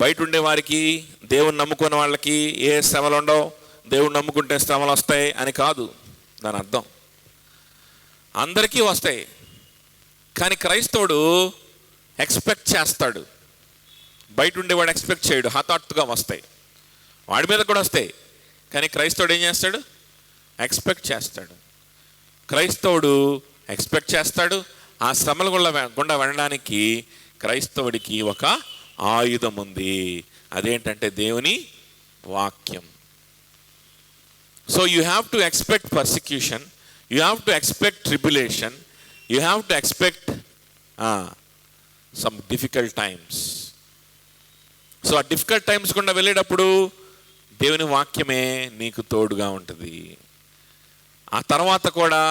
బయట ఉండే వారికి, దేవుని నమ్ముకున్న వాళ్ళకి ఏ శ్రమలు ఉండవు, దేవుని నమ్ముకుంటే శ్రమలు వస్తాయి అని కాదు దాని అర్థం. అందరికీ వస్తాయి, కానీ క్రైస్తవుడు ఎక్స్పెక్ట్ చేస్తాడు. బయట ఉండేవాడు ఎక్స్పెక్ట్ చేయడు, హఠాత్తుగా వస్తాయి. వాడి మీద కూడా వస్తాయి, కానీ క్రైస్తవుడు ఏం చేస్తాడు? ఎక్స్పెక్ట్ చేస్తాడు. క్రైస్తవుడు ఎక్స్పెక్ట్ చేస్తాడు. ఆ శ్రమల గుండా వెళ్ళడానికి క్రైస్తవుడికి ఒక ఆయుధం ఉంది. అదేంటంటే దేవుని వాక్యం. So you have to expect persecution, you have to expect tribulation, you have to expect some difficult times. So ఆ డిఫికల్ట్ టైమ్స్ గుండా వెళ్ళేటప్పుడు దేవుని వాక్యమే నీకు తోడుగా ఉంటుంది. ఆ తర్వాత కూడా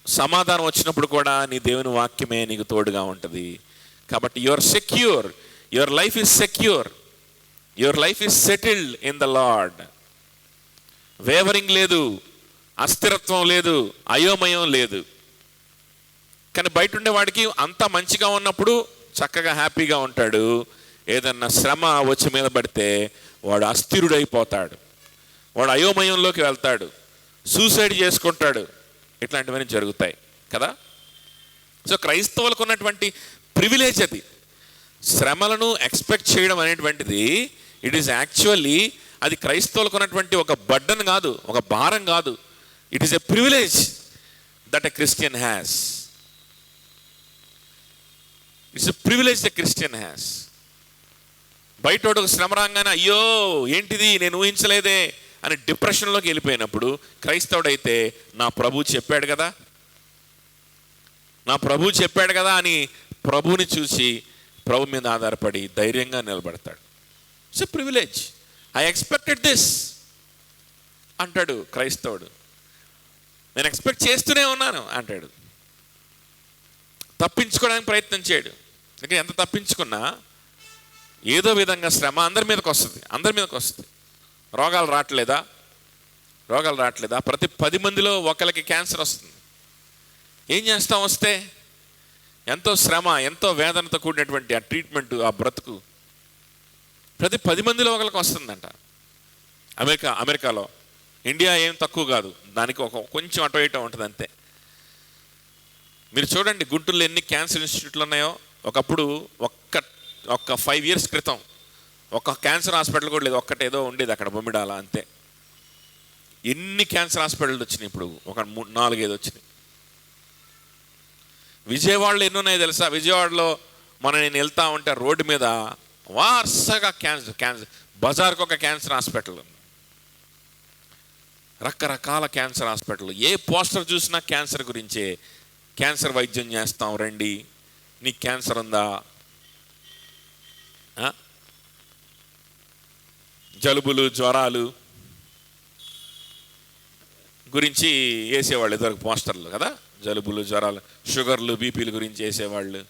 సమాధానం వచ్చినప్పుడు కూడా నీ దేవుని వాక్యమే నీకు తోడుగా ఉంటుంది. కాబట్టి your secure, your life is secure, your life is settled in the lord. Wavering లేదు, అస్థిరత్వం లేదు, అయోమయం లేదు. కానీ బయట ఉండేవాడికి అంతా మంచిగా ఉన్నప్పుడు చక్కగా హ్యాపీగా ఉంటాడు. ఏదన్నా శ్రమ వచ్చి మీద పడితే వాడు అస్థిరుడైపోతాడు, వాడు అయోమయంలోకి వెళ్తాడు, సూసైడ్ చేసుకుంటాడు. ఇట్లాంటివన్నీ జరుగుతాయి కదా. సో క్రైస్తవులకు ఉన్నటువంటి ప్రివిలేజ్ అది. శ్రమలను ఎక్స్పెక్ట్ చేయడం అనేటువంటిది ఇట్ ఈస్ యాక్చువల్లీ, అది క్రైస్తవులకు ఉన్నటువంటి ఒక బర్డన్ కాదు, ఒక భారం కాదు. It is a privilege that a Christian has. It's a privilege the Christian has. బయటోడు ఒక శ్రమ రాగానే అయ్యో ఏంటిది నేను ఊహించలేదే అని డిప్రెషన్లోకి వెళ్ళిపోయినప్పుడు, క్రైస్తవుడైతే నా ప్రభు చెప్పాడు కదా, నా ప్రభు చెప్పాడు కదా అని ప్రభువుని చూసి ప్రభు మీద ఆధారపడి ధైర్యంగా నిలబడతాడు. It's a privilege, I expected this అంటాడు క్రైస్తవుడు. నేను ఎక్స్పెక్ట్ చేస్తూనే ఉన్నాను అంటాడు. తప్పించుకోవడానికి ప్రయత్నం చేయడు. ఇంకా ఎంత తప్పించుకున్నా ఏదో విధంగా శ్రమ అందరి మీదకి వస్తుంది, అందరి మీదకి వస్తుంది. రోగాలు రావట్లేదా? రోగాలు రావట్లేదా? ప్రతి 10 మందిలో ఒకరికి క్యాన్సర్ వస్తుంది. ఏం చేస్తాం? వస్తే ఎంతో శ్రమ, ఎంతో వేదనతో కూడినటువంటి ఆ ట్రీట్మెంట్, ఆ బ్రతుకు ప్రతి 10 మందిలో ఒకరికి వస్తుందంట. అమెరికాలో, ఇండియా ఏం తక్కువ కాదు, దానికి కొంచెం అటు ఇటు ఉంటుంది అంతే. మీరు చూడండి గుంటూరులో ఎన్ని క్యాన్సర్ ఇన్స్టిట్యూట్లు ఉన్నాయో. ఒకప్పుడు ఒక్క 5 years క్రితం ఒక క్యాన్సర్ హాస్పిటల్ కూడా లేదు, ఒక్కటేదో ఉండేది అక్కడ బొమ్మిడాల, అంతే. ఎన్ని క్యాన్సర్ హాస్పిటల్ వచ్చినాయి ఇప్పుడు? ఒక 4-5 వచ్చినాయి. విజయవాడలో ఎన్ని ఉన్నాయో తెలుసా? విజయవాడలో నేను వెళ్తా ఉంటే రోడ్డు మీద వరుసగా క్యాన్సర్ బజార్కి ఒక క్యాన్సర్ హాస్పిటల్ ఉంది, రకరకాల క్యాన్సర్ హాస్పిటల్. ఏ పోస్టర్ చూసినా క్యాన్సర్ గురించే, క్యాన్సర్ వైద్యం చేస్తాం రండి, నీకు క్యాన్సర్ ఉందా, జలుబులు జ్వరాలు గురించి వేసేవాళ్ళు ఇదివరకు పోస్టర్లు కదా. జలుబులు జ్వరాలు, షుగర్లు, బీపీలు గురించి వేసేవాళ్ళు.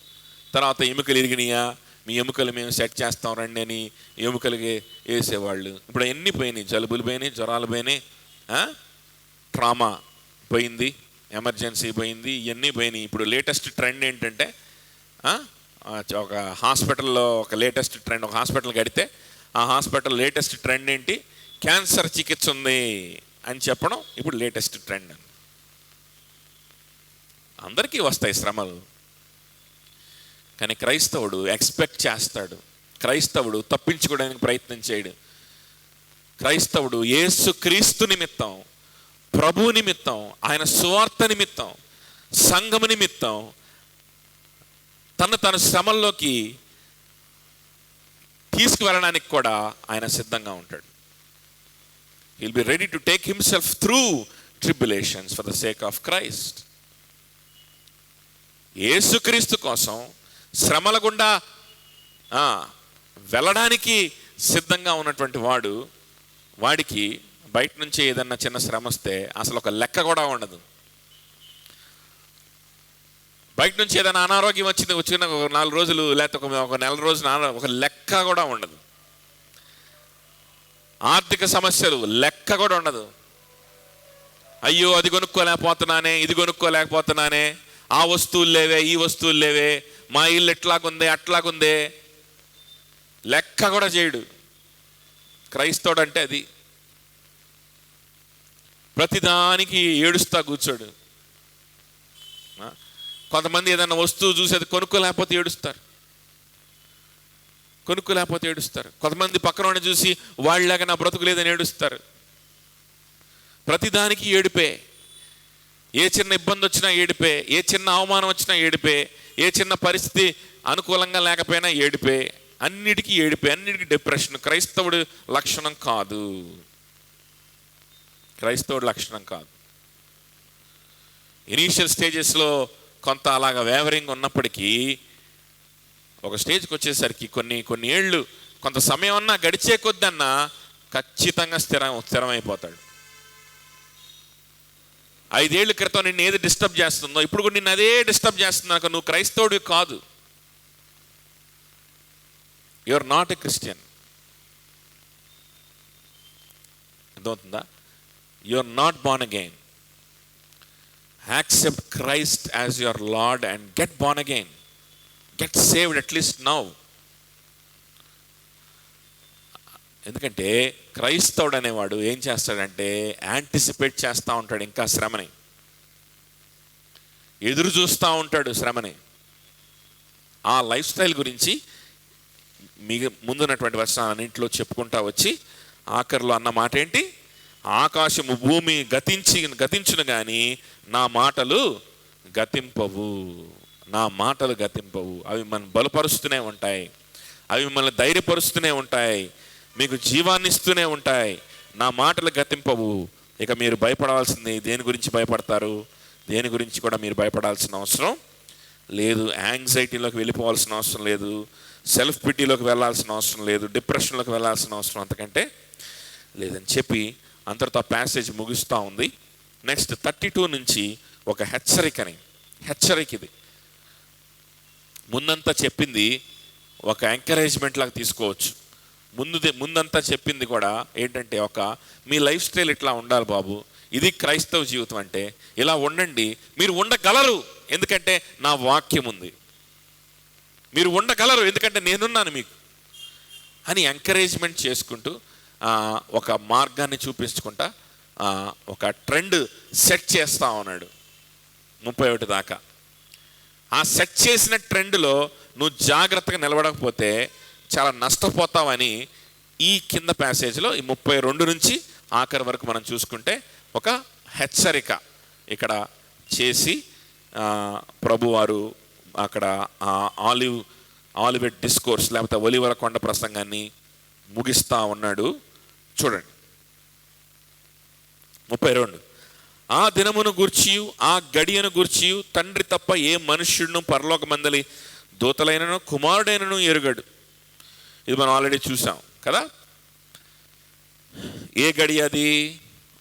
తర్వాత ఎముకలు ఇరిగినాయా, మీ ఎముకలు మేము సెట్ చేస్తాం రండి అని ఎముకలకి వేసేవాళ్ళు. ఇప్పుడు ఎన్ని పోయినాయి, జలుబులు పోయినాయి, జ్వరాలు పోయినాయి, ట్రామా పోయింది, ఎమర్జెన్సీ పోయింది, ఇవన్నీ పోయినాయి. ఇప్పుడు లేటెస్ట్ ట్రెండ్ ఏంటంటే ఒక హాస్పిటల్లో ఒక లేటెస్ట్ ట్రెండ్, ఒక హాస్పిటల్ కడితే ఆ హాస్పిటల్ లేటెస్ట్ ట్రెండ్ ఏంటి, క్యాన్సర్ చికిత్స ఉంది అని చెప్పడం ఇప్పుడు లేటెస్ట్ ట్రెండ్. అందరికీ వస్తాయి శ్రమలు, కానీ క్రైస్తవుడు ఎక్స్పెక్ట్ చేస్తాడు. క్రైస్తవుడు తప్పించుకోవడానికి ప్రయత్నం చేయడు. క్రైస్తవుడు యేసు క్రీస్తు నిమిత్తం, ప్రభు నిమిత్తం, ఆయన సువార్త నిమిత్తం, సంఘము నిమిత్తం తన శ్రమల్లోకి తీసుకువెళ్ళడానికి కూడా ఆయన సిద్ధంగా ఉంటాడు. He'll be ready to take himself through tribulations for the sake of Christ. Yesukristu కోసం శ్రమల గుండా వెళ్ళడానికి సిద్ధంగా ఉన్నటువంటి వాడికి బయట నుంచి ఏదన్నా చిన్న శ్రమ వస్తే అసలు ఒక లెక్క కూడా ఉండదు. బయట నుంచి ఏదైనా అనారోగ్యం వచ్చిన ఒక 4 రోజులు లేకపోతే ఒక నెల రోజులు ఒక లెక్క కూడా ఉండదు. ఆర్థిక సమస్యలు లెక్క కూడా ఉండదు. అయ్యో అది కొనుక్కోలేకపోతున్నానే, ఇది కొనుక్కోలేకపోతున్నానే, ఆ వస్తువులు లేవే, ఈ వస్తువులు లేవే, మా ఇల్లు ఎట్లాగుందే అట్లాగుందే. లెక్క కూడా చేయడు. క్రైస్తవుడు అంటే అది. ప్రతిదానికి ఏడుస్తా కూర్చోడు. కొంతమంది ఏదైనా వస్తువు చూసి అది కొనుక్కోలేకపోతే ఏడుస్తారు. కొంతమంది పక్కన చూసి వాళ్ళలాగా నా బ్రతుకు లేదని ఏడుస్తారు. ప్రతిదానికి ఏడుపే. ఏ చిన్న ఇబ్బంది వచ్చినా ఏడిపే, ఏ చిన్న అవమానం వచ్చినా ఏడిపే, ఏ చిన్న పరిస్థితి అనుకూలంగా లేకపోయినా ఏడిపే, అన్నిటికీ ఏడిపే, అన్నిటికీ డిప్రెషన్. క్రైస్తవుడి లక్షణం కాదు. ఇనీషియల్ స్టేజెస్లో కొంత అలాగా వేవరింగ్ ఉన్నప్పటికీ ఒక స్టేజ్కి వచ్చేసరికి కొన్ని ఏళ్ళు కొంత సమయం అన్నా గడిచే కొద్దన్నా ఖచ్చితంగా స్థిరమైపోతాడు. 5 ఏళ్ళ క్రితం నిన్ను ఏది డిస్టర్బ్ చేస్తుందో ఇప్పుడు కూడా నిన్ను అదే డిస్టర్బ్ చేస్తున్నాక నువ్వు క్రైస్తవుడివి కాదు. You are not a Christian. అర్థమవుతుందా? You are not born again. Accept Christ as your Lord and get born again. Get saved at least now. ఎందుకంటే క్రైస్తవుడు అనేవాడు ఏం చేస్తాడంటే యాంటిసిపేట్ చేస్తూ ఉంటాడు, ఇంకా శ్రమని ఎదురు చూస్తూ ఉంటాడు. శ్రమని ఆ లైఫ్ స్టైల్ గురించి ముందున్నటువంటి వచనాలన్నింటిలో చెప్పుకుంటా వచ్చి ఆఖరిలో అన్న మాట ఏంటి? ఆకాశము భూమి గతించును కానీ నా మాటలు గతింపవు. అవి మనం బలపరుస్తూనే ఉంటాయి, అవి మిమ్మల్ని ధైర్యపరుస్తూనే ఉంటాయి, మీకు జీవాన్ని ఇస్తూనే ఉంటాయి. నా మాటలు గతింపవు. ఇక మీరు భయపడాల్సింది దేని గురించి భయపడతారు? దేని గురించి కూడా మీరు భయపడాల్సిన అవసరం లేదు. యాంగ్జైటీలోకి వెళ్ళిపోవాల్సిన అవసరం లేదు, సెల్ఫ్ పిటీలోకి వెళ్ళాల్సిన అవసరం లేదు, డిప్రెషన్లోకి వెళ్ళాల్సిన అవసరం అంతకంటే లేదని చెప్పి అంతటితో ఆ ప్యాసేజ్ ముగిస్తూ ఉంది. నెక్స్ట్ 32 నుంచి ఒక హెచ్చరిక ఇది. ముందంతా చెప్పింది ఒక ఎంకరేజ్మెంట్ లాగా తీసుకోవచ్చు. ముందంతా చెప్పింది కూడా ఏంటంటే మీ లైఫ్ స్టైల్ ఇట్లా ఉండాలి బాబు, ఇది క్రైస్తవ జీవితం అంటే ఇలా ఉండండి, మీరు ఉండగలరు ఎందుకంటే నా వాక్యం ఉంది, మీరు ఉండగలరు ఎందుకంటే నేనున్నాను మీకు అని ఎంకరేజ్మెంట్ చేసుకుంటూ ఒక మార్గాన్ని చూపించుకుంటా ఒక ట్రెండ్ సెట్ చేస్తా ఉన్నాడు 31 దాకా. ఆ సెట్ చేసిన ట్రెండ్లో నువ్వు జాగ్రత్తగా నిలబడకపోతే చాలా నష్టపోతావని ఈ కింద ప్యాసేజ్లో ఈ 32 నుంచి ఆఖరి వరకు మనం చూసుకుంటే ఒక హెచ్చరిక ఇక్కడ చేసి ప్రభువారు అక్కడ ఆలివెట్ డిస్కోర్స్ లేకపోతే ఒలివల కొండ ప్రసంగాన్ని ముగిస్తా ఉన్నాడు. చూడండి 32. ఆ దినమును గూర్చియు ఆ గడియను గూర్చియు తండ్రి తప్ప ఏ మనుష్యుడును పరలోకమందలి దూతలైనను కుమారుడైనను ఎరుగడు. ఇది మనం ఆల్రెడీ చూసాం కదా. ఏ గడియ అది?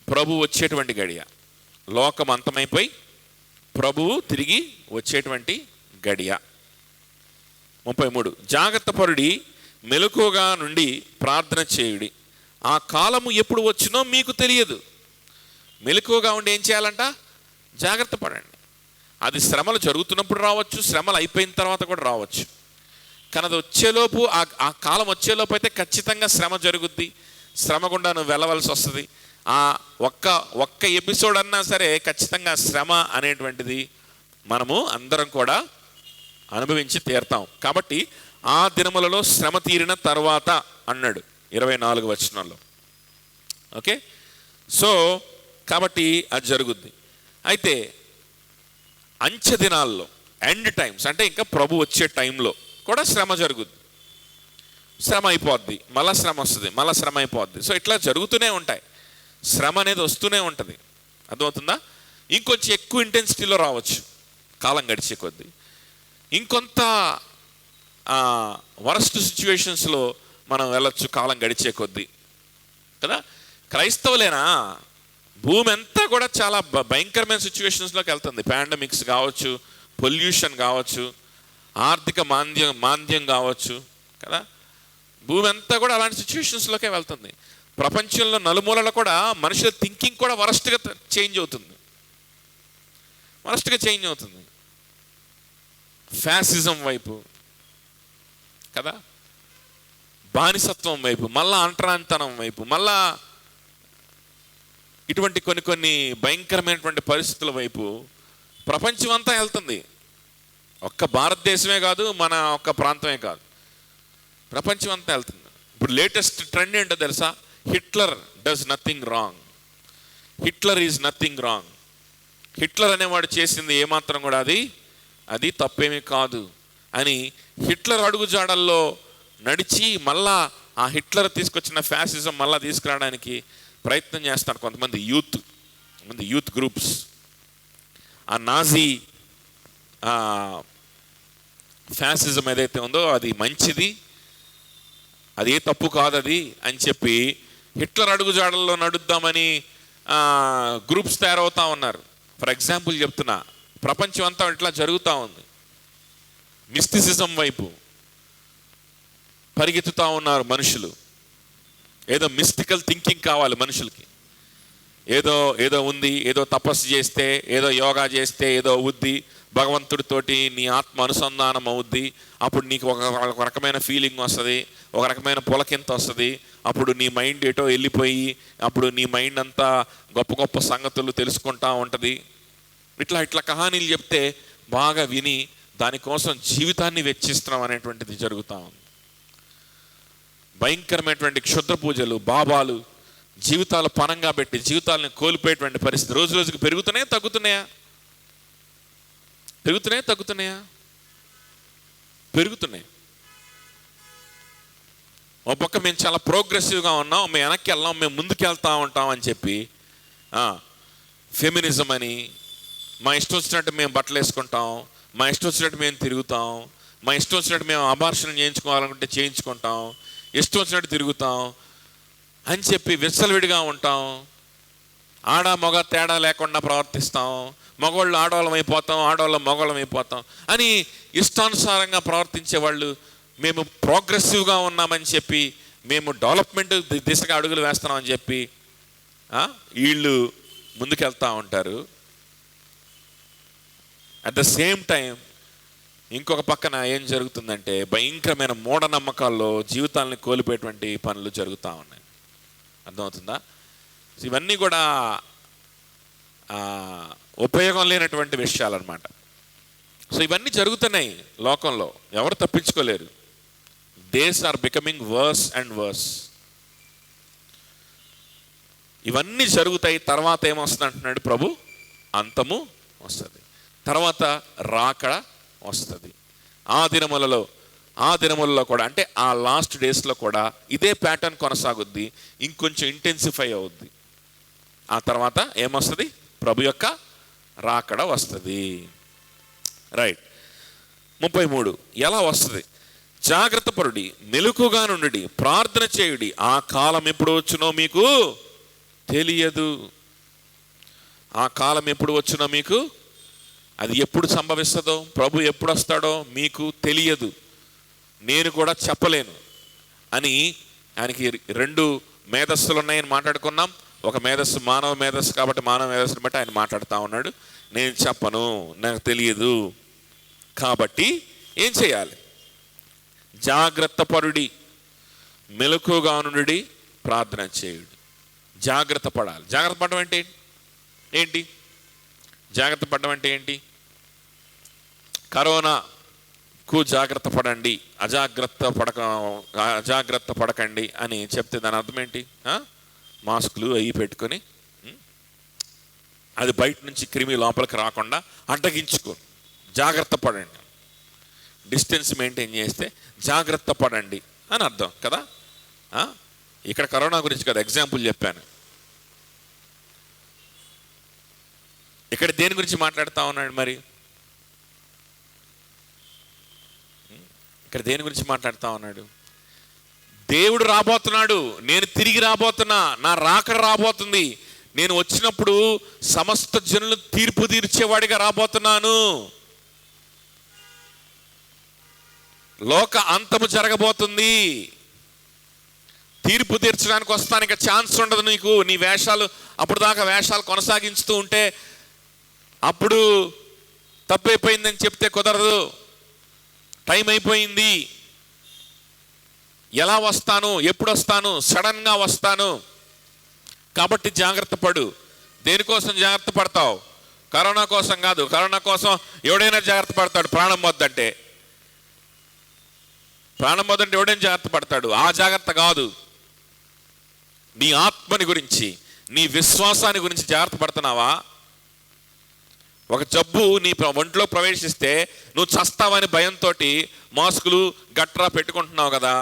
ప్రభు వచ్చేటువంటి గడియ. లోకం అంతమైపోయి ప్రభువు తిరిగి వచ్చేటువంటి గడియ. 33. జాగ్రత్త పరుడి, మెలకువగా నుండి ప్రార్థన చేయుడి, ఆ కాలము ఎప్పుడు వచ్చునో మీకు తెలియదు. మెలకువగా ఉండి ఏం చేయాలంట? జాగ్రత్త పడండి. అది శ్రమలు జరుగుతున్నప్పుడు రావచ్చు, శ్రమలు అయిపోయిన తర్వాత కూడా రావచ్చు. కానీ అది వచ్చేలోపు ఆ కాలం వచ్చేలోపు అయితే ఖచ్చితంగా శ్రమ జరుగుద్ది, శ్రమ గుండా నువ్వు వెళ్ళవలసి వస్తుంది. ఆ ఒక్క ఎపిసోడ్ అన్నా సరే ఖచ్చితంగా శ్రమ అనేటువంటిది మనము అందరం కూడా అనుభవించి తీరుతాం. కాబట్టి ఆ దినములలో శ్రమ తీరిన తర్వాత అన్నాడు 24 వచనంలో. ఓకే, సో కాబట్టి అది జరుగుద్ది. అయితే అంచె దినాల్లో, ఎండ్ టైమ్స్ అంటే ఇంకా ప్రభు వచ్చే టైంలో కూడా శ్రమ జరుగుద్ది. శ్రమ అయిపోద్ది, మళ్ళా శ్రమ వస్తుంది, మళ్ళీ శ్రమ అయిపోద్ది. సో ఇట్లా జరుగుతూనే ఉంటాయి, శ్రమ అనేది వస్తూనే ఉంటుంది. అర్థమవుతుందా? ఇంకొంచెం ఎక్కువ ఇంటెన్సిటీలో రావచ్చు కాలం గడిచే కొద్దీ, ఇంకొంత వరస్ట్ సిచ్యువేషన్స్లో మనం వెళ్ళొచ్చు కాలం గడిచే కొద్దీ కదా. క్రైస్తవులేనా? భూమి అంతా కూడా చాలా భయంకరమైన సిచ్యువేషన్స్లోకి వెళ్తుంది. పాండమిక్స్ కావచ్చు, పొల్యూషన్ కావచ్చు, ఆర్థిక మాంద్యం కావచ్చు కదా. భూమి అంతా కూడా అలాంటి సిచ్యువేషన్స్లోకే వెళ్తుంది. ప్రపంచంలో నలుమూలలో కూడా మనుషుల థింకింగ్ కూడా వరస్ట్గా చేంజ్ అవుతుంది. ఫ్యాసిజం వైపు కదా, బానిసత్వం వైపు, మళ్ళా అంటరాంతనం వైపు, మళ్ళా ఇటువంటి కొన్ని భయంకరమైనటువంటి పరిస్థితుల వైపు ప్రపంచం అంతా వెళ్తుంది. ఒక్క భారతదేశమే కాదు, మన ఒక్క ప్రాంతమే కాదు, ప్రపంచం అంతా వెళ్తుంది. ఇప్పుడు లేటెస్ట్ ట్రెండ్ ఏంటో తెలుసా? Hitler does nothing wrong, Hitler is nothing wrong. Hitler అనేవాడు చేసింది ఏమాత్రం కూడా అది తప్పేమీ కాదు అని హిట్లర్ అడుగుజాడల్లో నడిచి మళ్ళా ఆ హిట్లర్ తీసుకొచ్చిన ఫ్యాసిజం మళ్ళా తీసుకురావడానికి ప్రయత్నం చేస్తారు కొంతమంది యూత్ గ్రూప్స్. ఆ నాజీ ఫ్యాసిజం ఏదైతే ఉందో అది మంచిది, అది ఏ తప్పు కాదు అది అని చెప్పి హిట్లర్ అడుగుజాడల్లో నడుద్దామని గ్రూప్స్ తయారవుతూ ఉన్నారు. ఫర్ ఎగ్జాంపుల్ చెప్తున్నా, ప్రపంచం అంతా ఇట్లా జరుగుతూ ఉంది. మిస్టిసిజం వైపు పరిగెత్తుతూ ఉన్నారు మనుషులు. ఏదో మిస్టికల్ థింకింగ్ కావాలి మనుషులకి. ఏదో ఉంది, ఏదో తపస్సు చేస్తే, ఏదో యోగా చేస్తే ఏదో అవుద్ది, భగవంతుడితోటి నీ ఆత్మ అనుసంధానం అవుద్ది, అప్పుడు నీకు ఒక రకమైన ఫీలింగ్ వస్తుంది, ఒక రకమైన పులకింత వస్తుంది, అప్పుడు నీ మైండ్ ఏటో వెళ్ళిపోయి అప్పుడు నీ మైండ్ అంతా గొప్ప గొప్ప సంగతులు తెలుసుకుంటా ఉంటుంది. ఇట్లా కహానీలు చెప్తే బాగా విని దానికోసం జీవితాన్ని వెచ్చిస్తున్నాం అనేటువంటిది జరుగుతూ ఉంది. భయంకరమైనటువంటి క్షుద్ర పూజలు, బాబాలు జీవితాలు పనంగా పెట్టి జీవితాలను కోల్పోయేటువంటి పరిస్థితి రోజు రోజుకి పెరుగుతున్నాయా తగ్గుతున్నాయా? పెరుగుతున్నాయి. ఒక పక్క మేము చాలా ప్రోగ్రెసివ్గా ఉన్నాం, మేము వెనక్కి వెళ్ళాం, మేము ముందుకు వెళ్తూ ఉంటాం అని చెప్పి ఫెమినిజం అని మా ఇష్టం వచ్చినట్టు మేము బట్టలు వేసుకుంటాం, మా ఇష్టం వచ్చినట్టు మేము తిరుగుతాం, మా ఇష్టం వచ్చినట్టు మేము అబార్షన్ చేయించుకోవాలనుకుంటే చేయించుకుంటాం, ఇష్టం వచ్చినట్టు తిరుగుతాం అని చెప్పి విచ్చలవిడిగా ఉంటాం. ఆడ మగ తేడా లేకుండా ప్రవర్తిస్తాం, మగవాళ్ళు ఆడవాళ్ళం అయిపోతాం, ఆడవాళ్ళం మగవాళ్ళం అయిపోతాం అని ఇష్టానుసారంగా ప్రవర్తించే వాళ్ళు మేము ప్రోగ్రెసివ్గా ఉన్నామని చెప్పి, మేము డెవలప్మెంట్ దిశగా అడుగులు వేస్తున్నామని చెప్పి వీళ్ళు ముందుకెళ్తూ ఉంటారు. అట్ ద సేమ్ టైం ఇంకొక పక్కన ఏం జరుగుతుందంటే భయంకరమైన మూఢనమ్మకాల్లో జీవితాలని కోల్పోయేటువంటి పనులు జరుగుతూ ఉన్నాయి. అర్థమవుతుందా? ఇవన్నీ కూడా ఉపయోగం లేనటువంటి విషయాలు అన్నమాట. సో ఇవన్నీ జరుగుతున్నాయి లోకంలో, ఎవరు తప్పించుకోలేరు. Days are becoming worse and worse. ఇవన్నీ జరుగుతాయి. తర్వాత ఏమొస్తుంది అంటున్నాడు ప్రభు? అంతము వస్తుంది, తర్వాత రాకడ వస్తుంది. ఆ దినములలో కూడా, అంటే ఆ లాస్ట్ డేస్లో కూడా ఇదే ప్యాటర్న్ కొనసాగుద్ది, ఇంకొంచెం ఇంటెన్సిఫై అవుద్ది. ఆ తర్వాత ఏమొస్తుంది? ప్రభు యొక్క రాకడ వస్తుంది. రైట్. 33 ఎలా వస్తుంది? జాగ్రత్త పరుడి, మెలకుగా నుండి ప్రార్థన చేయుడి, ఆ కాలం ఎప్పుడు వచ్చునో మీకు తెలియదు. ఆ కాలం ఎప్పుడు వచ్చునో మీకు, అది ఎప్పుడు సంభవిస్తుందో, ప్రభు ఎప్పుడు వస్తాడో మీకు తెలియదు, నేను కూడా చెప్పలేను అని ఆయనకి 2 మేధస్సులు ఉన్నాయని మాట్లాడుకున్నాం. ఒక మేధస్సు మానవ మేధస్సు కాబట్టి మానవ మేధస్సుని బట్టి ఆయన మాట్లాడుతూ ఉన్నాడు. నేను చెప్పను, నాకు తెలియదు. కాబట్టి ఏం చేయాలి? జాగ్రత్త పరుడి, మెలకుగా నుండి ప్రార్థన చేయుడు. జాగ్రత్త పడాలి. జాగ్రత్త పడడం అంటే ఏంటి? జాగ్రత్త పడడం అంటే ఏంటి? కరోనాకు జాగ్రత్త పడండి, అజాగ్రత్త పడకండి అని చెప్తే దాని అర్థం ఏంటి? మాస్కులు అవి పెట్టుకొని అది బయట నుంచి క్రిమి లోపలికి రాకుండా అడ్డగించుకో, జాగ్రత్త పడండి, డిస్టెన్స్ మెయింటైన్ చేస్తే జాగ్రత్త పడండి అని అర్థం కదా. ఇక్కడ కరోనా గురించి కదా ఎగ్జాంపుల్ చెప్పాను. ఇక్కడ దేని గురించి మాట్లాడుతూ ఉన్నాడు మరి? ఇక్కడ దేని గురించి మాట్లాడుతూ ఉన్నాడు? దేవుడు రాబోతున్నాడు, నేను తిరిగి రాబోతున్నా, నా రాకడ రాబోతుంది, నేను వచ్చినప్పుడు సమస్త జనులు తీర్పు తీర్చేవాడిగా రాబోతున్నాను, లోక అంతము జరగబోతుంది, తీర్పు తీర్చడానికి వస్తాను, ఇక ఛాన్స్ ఉండదు నీకు. నీ వేషాలు అప్పుడు దాకా వేషాలు కొనసాగిస్తూ ఉంటే అప్పుడు తప్పైపోయిందని చెప్తే కుదరదు, టైం అయిపోయింది. ఎలా వస్తాను, ఎప్పుడు వస్తాను, సడన్గా వస్తాను. కాబట్టి జాగ్రత్త పడు. దేనికోసం జాగ్రత్త పడతావు? కరోనా కోసం కాదు. కరోనా కోసం ఎవడైనా జాగ్రత్త పడతాడు. ప్రాణం వద్దంటే ఎవడైనా జాగ్రత్త పడతాడు. ఆ జాగ్రత్త కాదు. నీ ఆత్మని గురించి, నీ విశ్వాసాన్ని గురించి జాగ్రత్త పడుతున్నావా? ఒక జబ్బు నీ ఒంట్లో ప్రవేశిస్తే నువ్వు చస్తావని భయంతో మాస్కులు గట్రా పెట్టుకుంటున్నావు కదా.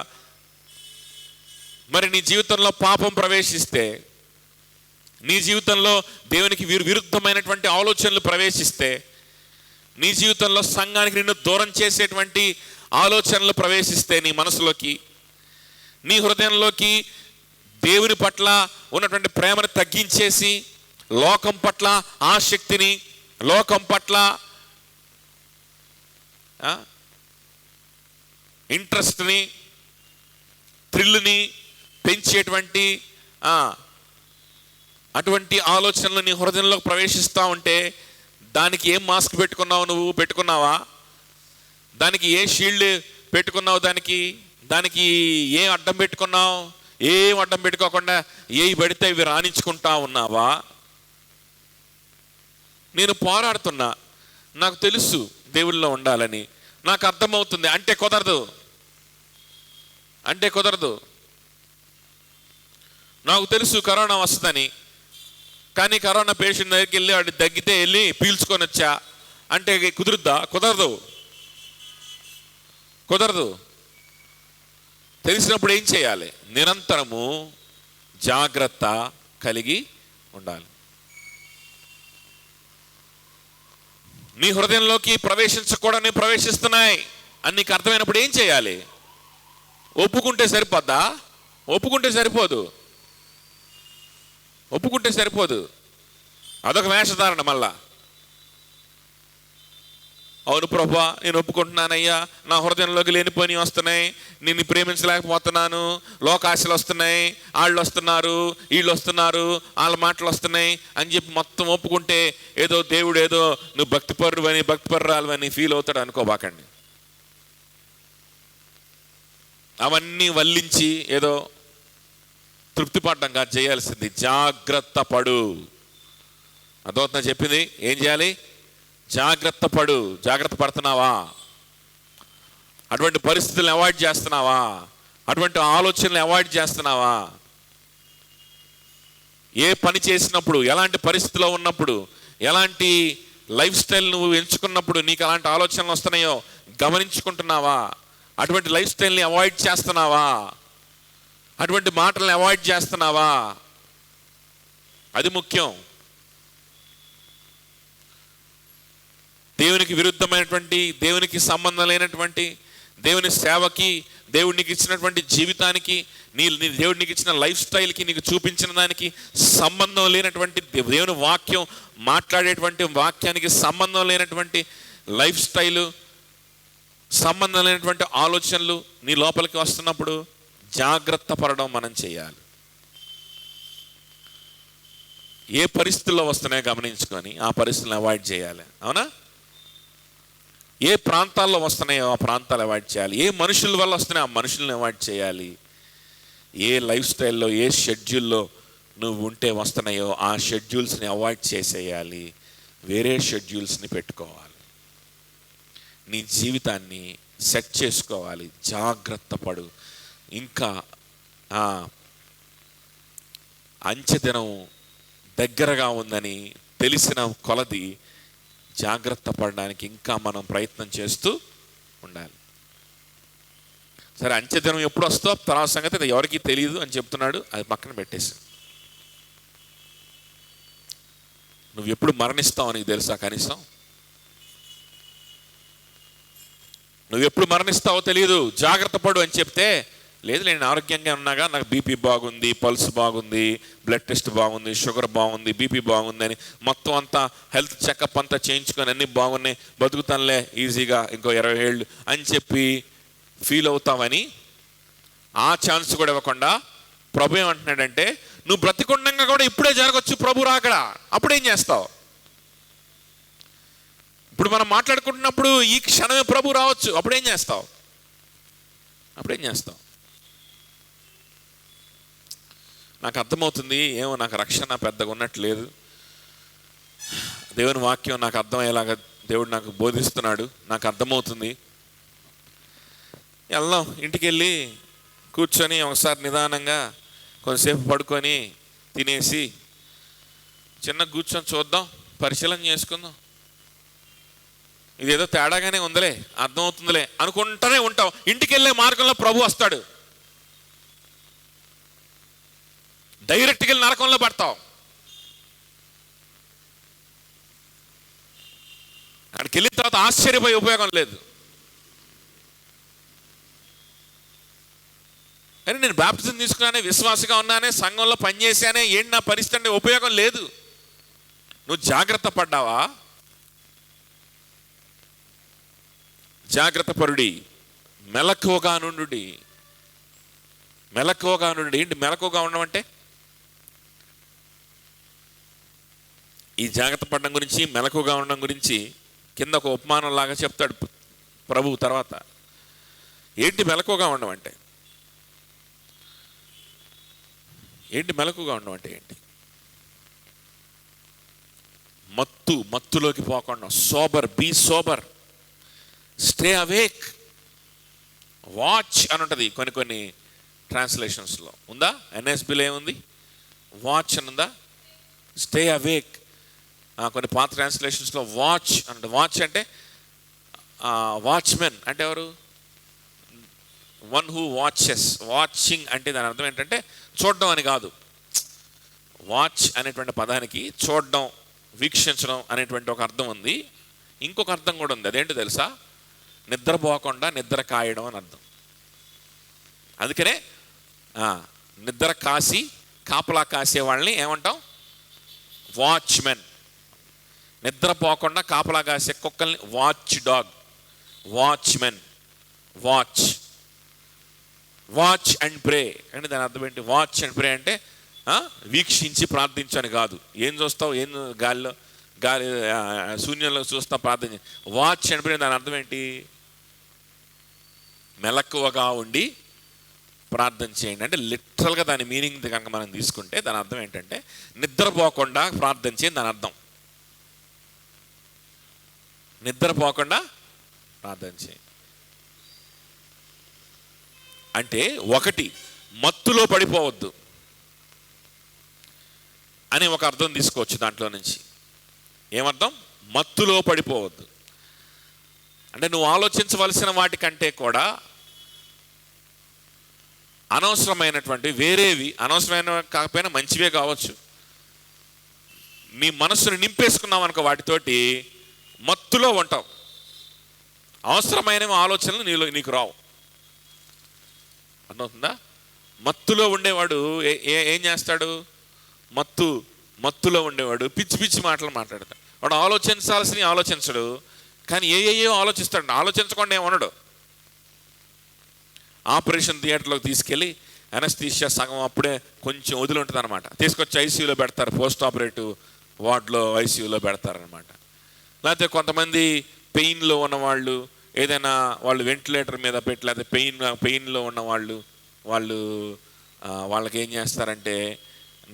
మరి నీ జీవితంలో పాపం ప్రవేశిస్తే, నీ జీవితంలో దేవునికి విరుద్ధమైనటువంటి ఆలోచనలు ప్రవేశిస్తే, నీ జీవితంలో సంఘానికి నిన్ను దూరం చేసేటువంటి ఆలోచనలు ప్రవేశిస్తే, నీ మనసులోకి, నీ హృదయంలోకి దేవుని పట్ల ఉన్నటువంటి ప్రేమను తగ్గించేసి లోకం పట్ల ఆసక్తిని, లోకం పట్ల ఇంట్రెస్ట్ని, థ్రిల్ని పెంచేటువంటి అటువంటి ఆలోచనలు నీ హృదయంలోకి ప్రవేశిస్తూ ఉంటే, దానికి ఏం మాస్క్ పెట్టుకున్నావు? నువ్వు పెట్టుకున్నావా? దానికి ఏ షీల్డ్ పెట్టుకున్నావు? దానికి ఏ అడ్డం పెట్టుకున్నావు? ఏం అడ్డం పెట్టుకోకుండా ఏవి పడితే ఇవి రాణించుకుంటా ఉన్నావా? నేను పోరాడుతున్నా, నాకు తెలుసు దేవుళ్ళలో ఉండాలని, నాకు అర్థమవుతుంది అంటే కుదరదు. నాకు తెలుసు కరోనా వస్తుందని, కానీ కరోనా పేషెంట్ దగ్గరికి వెళ్ళి వాడు తగ్గితే వెళ్ళి పీల్చుకొని వచ్చా అంటే కుదురుద్దా? కుదరదు. తెలిసినప్పుడు ఏం చేయాలి? నిరంతరము జాగ్రత్త కలిగి ఉండాలి. నీ హృదయంలోకి ప్రవేశించకూడని ప్రవేశిస్తున్నాయి అని నీకు అర్థమైనప్పుడు ఏం చేయాలి? ఒప్పుకుంటే సరిపోద్దా? ఒప్పుకుంటే సరిపోదు. అదొక వేషధారణ. మళ్ళా అవును ప్రభువా, నేను ఒప్పుకుంటున్నానయ్యా, నా హృదయంలోకి లేనిపోయి వస్తున్నాయి, నిన్ను ప్రేమించలేకపోతున్నాను, లోకాశలు వస్తున్నాయి, వాళ్ళు వస్తున్నారు, వీళ్ళు వస్తున్నారు, వాళ్ళ మాటలు వస్తున్నాయి అని చెప్పి మొత్తం ఒప్పుకుంటే ఏదో దేవుడు ఏదో నువ్వు భక్తిపరురాలు అని ఫీల్ అవుతాడు అనుకోబాకండి. అవన్నీ వల్లించి ఏదో తృప్తి పడ్డం కాదు చేయాల్సింది. జాగ్రత్త పడు. అదవుతుందని చెప్పింది. ఏం చేయాలి? జాగ్రత్త పడుతున్నావా? అటువంటి పరిస్థితులను అవాయిడ్ చేస్తున్నావా? అటువంటి ఆలోచనలు అవాయిడ్ చేస్తున్నావా? ఏ పని చేసినప్పుడు, ఎలాంటి పరిస్థితిలో ఉన్నప్పుడు, ఎలాంటి లైఫ్ స్టైల్ నువ్వు ఎంచుకున్నప్పుడు నీకు అలాంటి ఆలోచనలు వస్తున్నాయో గమనించుకుంటున్నావా? అటువంటి లైఫ్ స్టైల్ని అవాయిడ్ చేస్తున్నావా? అటువంటి మాటలను అవాయిడ్ చేస్తున్నావా? అది ముఖ్యం. దేవునికి విరుద్ధమైనటువంటి, దేవునికి సంబంధం లేనటువంటి, దేవుని సేవకి, దేవుడికి ఇచ్చినటువంటి జీవితానికి, దేవుడికి ఇచ్చిన లైఫ్ స్టైల్కి, నీకు చూపించిన దానికి సంబంధం లేనటువంటి, దేవుని వాక్యం మాట్లాడేటువంటి వాక్యానికి సంబంధం లేనటువంటి లైఫ్ స్టైలు, సంబంధం లేనటువంటి ఆలోచనలు నీ లోపలికి వస్తున్నప్పుడు జాగ్రత్త పడడం మనం చేయాలి. ఏ పరిస్థితుల్లో వస్తున్నాయో గమనించుకొని ఆ పరిస్థితులను అవాయిడ్ చేయాలి. అవునా? ఏ ప్రాంతాల్లో వస్తున్నాయో ఆ ప్రాంతాలు అవాయిడ్ చేయాలి. ఏ మనుషుల వల్ల వస్తున్నాయో ఆ మనుషులను అవాయిడ్ చేయాలి. ఏ లైఫ్ స్టైల్లో, ఏ షెడ్యూల్లో నువ్వు ఉంటే వస్తున్నాయో ఆ షెడ్యూల్స్ని అవాయిడ్ చేసేయాలి. వేరే షెడ్యూల్స్ని పెట్టుకోవాలి. నీ జీవితాన్ని సెట్ చేసుకోవాలి. జాగ్రత్త పడు. ఇంకా అంచెదినం దగ్గరగా ఉందని తెలిసిన కొలది జాగ్రత్త పడడానికి ఇంకా మనం ప్రయత్నం చేస్తూ ఉండాలి. సరే, అంచెదినం ఎప్పుడు వస్తో తర్వాత సంగతి ఎవరికి తెలియదు అని చెప్తున్నాడు, అది పక్కన పెట్టేసి. నువ్వు ఎప్పుడు మరణిస్తావు నీకు తెలుసా? కనీసం నువ్వు ఎప్పుడు మరణిస్తావో తెలియదు, జాగ్రత్త పడు అని చెప్తే, లేదు నేను ఆరోగ్యంగా ఉన్నాగా, నాకు బీపీ బాగుంది, పల్స్ బాగుంది, బ్లడ్ టెస్ట్ బాగుంది, షుగర్ బాగుంది, బీపీ బాగుంది అని మొత్తం అంతా హెల్త్ చెకప్ అంతా చేయించుకొని అన్నీ బాగున్నాయి, బతుకుతానులే ఈజీగా ఇంకో 20 ఏళ్ళు అని చెప్పి ఫీల్ అవుతావని ఆ ఛాన్స్ కూడా ఇవ్వకుండా ప్రభు ఏమంటున్నాడంటే, నువ్వు బ్రతికుండంగా కూడా ఇప్పుడే జరగచ్చు ప్రభు రాకడ. అప్పుడేం చేస్తావు? ఇప్పుడు మనం మాట్లాడుకుంటున్నప్పుడు ఈ క్షణమే ప్రభు రావచ్చు. అప్పుడేం చేస్తావు? నాకు అర్థమవుతుంది, ఏమో నాకు రక్షణ పెద్దగా ఉన్నట్లేదు, దేవుని వాక్యం నాకు అర్థమయ్యేలాగా దేవుడు నాకు బోధిస్తున్నాడు, నాకు అర్థమవుతుంది. వెళ్దాం, ఇంటికి వెళ్ళి కూర్చొని ఒకసారి నిదానంగా కొంతసేపు పడుకొని తినేసి చిన్న కూర్చొని చూద్దాం, పరిశీలన చేసుకుందాం, ఇదేదో తేడాగానే ఉందిలే, అర్థమవుతుందిలే అనుకుంటూనే ఉంటావు. ఇంటికి వెళ్ళే మార్గంలో ప్రభు వస్తాడు, డైరెక్ట్గా వెళ్ళి నరకంలో పడతావు. అక్కడికి వెళ్ళిన తర్వాత ఆశ్చర్యపోయే ఉపయోగం లేదు. కానీ నేను బాప్టిజం తీసుకున్నానే, విశ్వాసగా ఉన్నానే, సంఘంలో పనిచేసానే, ఏంటి నా పరిస్థితి అంటే ఉపయోగం లేదు. నువ్వు జాగ్రత్త పడ్డావా? జాగ్రత్త పరుడి, మెలకువగా నుండి. మెలకువగా నుండి. ఏంటి మెలకువగా ఉండడం అంటే? ఈ జాగ్రత్త పడడం గురించి, మెలకువగా ఉండడం గురించి కింద ఒక ఉపమానం లాగా చెప్తాడు ప్రభువు తర్వాత. ఏంటి మెలకువగా ఉండడం అంటే? ఏంటి మెలకువగా ఉండడం అంటే ఏంటి? మత్తులోకి పోకుండా, sober, be sober, stay awake, watch అని ఉంటుంది కొన్ని ట్రాన్స్లేషన్స్లో. ఉందా? ఎన్ఎస్బిలో ఏముంది? వాచ్ అని ఉందా? Stay awake. కొన్ని పాత ట్రాన్స్లేషన్స్లో వాచ్ అంటే, వాచ్ అంటే వాచ్మెన్ అంటే ఎవరు? One who watches. వాచింగ్ అంటే దాని అర్థం ఏంటంటే చూడడం అని కాదు. వాచ్ అనేటువంటి పదానికి చూడడం, వీక్షించడం అనేటువంటి ఒక అర్థం ఉంది. ఇంకొక అర్థం కూడా ఉంది. అదేంటో తెలుసా? నిద్రపోకుండా నిద్ర కాయడం అని అర్థం. అందుకనే నిద్ర కాసి కాపలా కాసే వాళ్ళని ఏమంటాం? వాచ్మెన్. నిద్రపోకుండా కాపలా కాసే కుక్కల్ని watch dog, watchman. Watch, watch and pray అంటే దాని అర్థం ఏంటి? వాచ్ అండ్ ప్రే అంటే వీక్షించి ప్రార్థించని కాదు. ఏం చూస్తావు? ఏం గాలి శూన్యంలో చూస్తావు ప్రార్థన. వాచ్ అండ్ ప్రే దాని అర్థం ఏంటి? మెలకువగా ఉండి ప్రార్థన చేయండి అంటే లిటరల్గా దాని మీనింగ్ కనుక మనం తీసుకుంటే దాని అర్థం ఏంటంటే నిద్రపోకుండా ప్రార్థన చేయండి దాని అర్థం. నిద్రపోకుండా ప్రార్థన చేయండి అంటే ఒకటి, మత్తులో పడిపోవద్దు అని ఒక అర్థం తీసుకోవచ్చు దాంట్లో నుంచి. ఏమర్థం? మత్తులో పడిపోవద్దు అంటే నువ్వు ఆలోచించవలసిన వాటికంటే కూడా అనవసరమైనటువంటి వేరేవి, అనవసరమైన కాకపోయినా మంచివే కావచ్చు, నీ మనస్సును నింపేసుకున్నావు అనుకో, వాటితోటి మత్తులో ఉంటావు. అవసరమైన ఆలోచనలు నీకు రావు. అర్థమవుతుందా? మత్తులో ఉండేవాడు ఏం చేస్తాడు? మత్తులో ఉండేవాడు పిచ్చి పిచ్చి మాటలు మాట్లాడతాడు. వాడు ఆలోచించాల్సిన ఆలోచించడు, కానీ ఏయో ఆలోచిస్తాడు. ఆలోచించకుండా ఏమనడు. ఆపరేషన్ థియేటర్లోకి తీసుకెళ్ళి అనస్థీషియా సగం అప్పుడే కొంచెం వదిలి ఉంటుంది అనమాట, తీసుకొచ్చి ఐసీయూలో పెడతారు, పోస్ట్ ఆపరేటివ్ వార్డులో ఐసీయూలో పెడతారనమాట. లేకపోతే కొంతమంది పెయిన్లో ఉన్నవాళ్ళు, ఏదైనా వాళ్ళు వెంటిలేటర్ మీద పెట్టి, లేకపోతే పెయిన్లో ఉన్న వాళ్ళకి ఏం చేస్తారంటే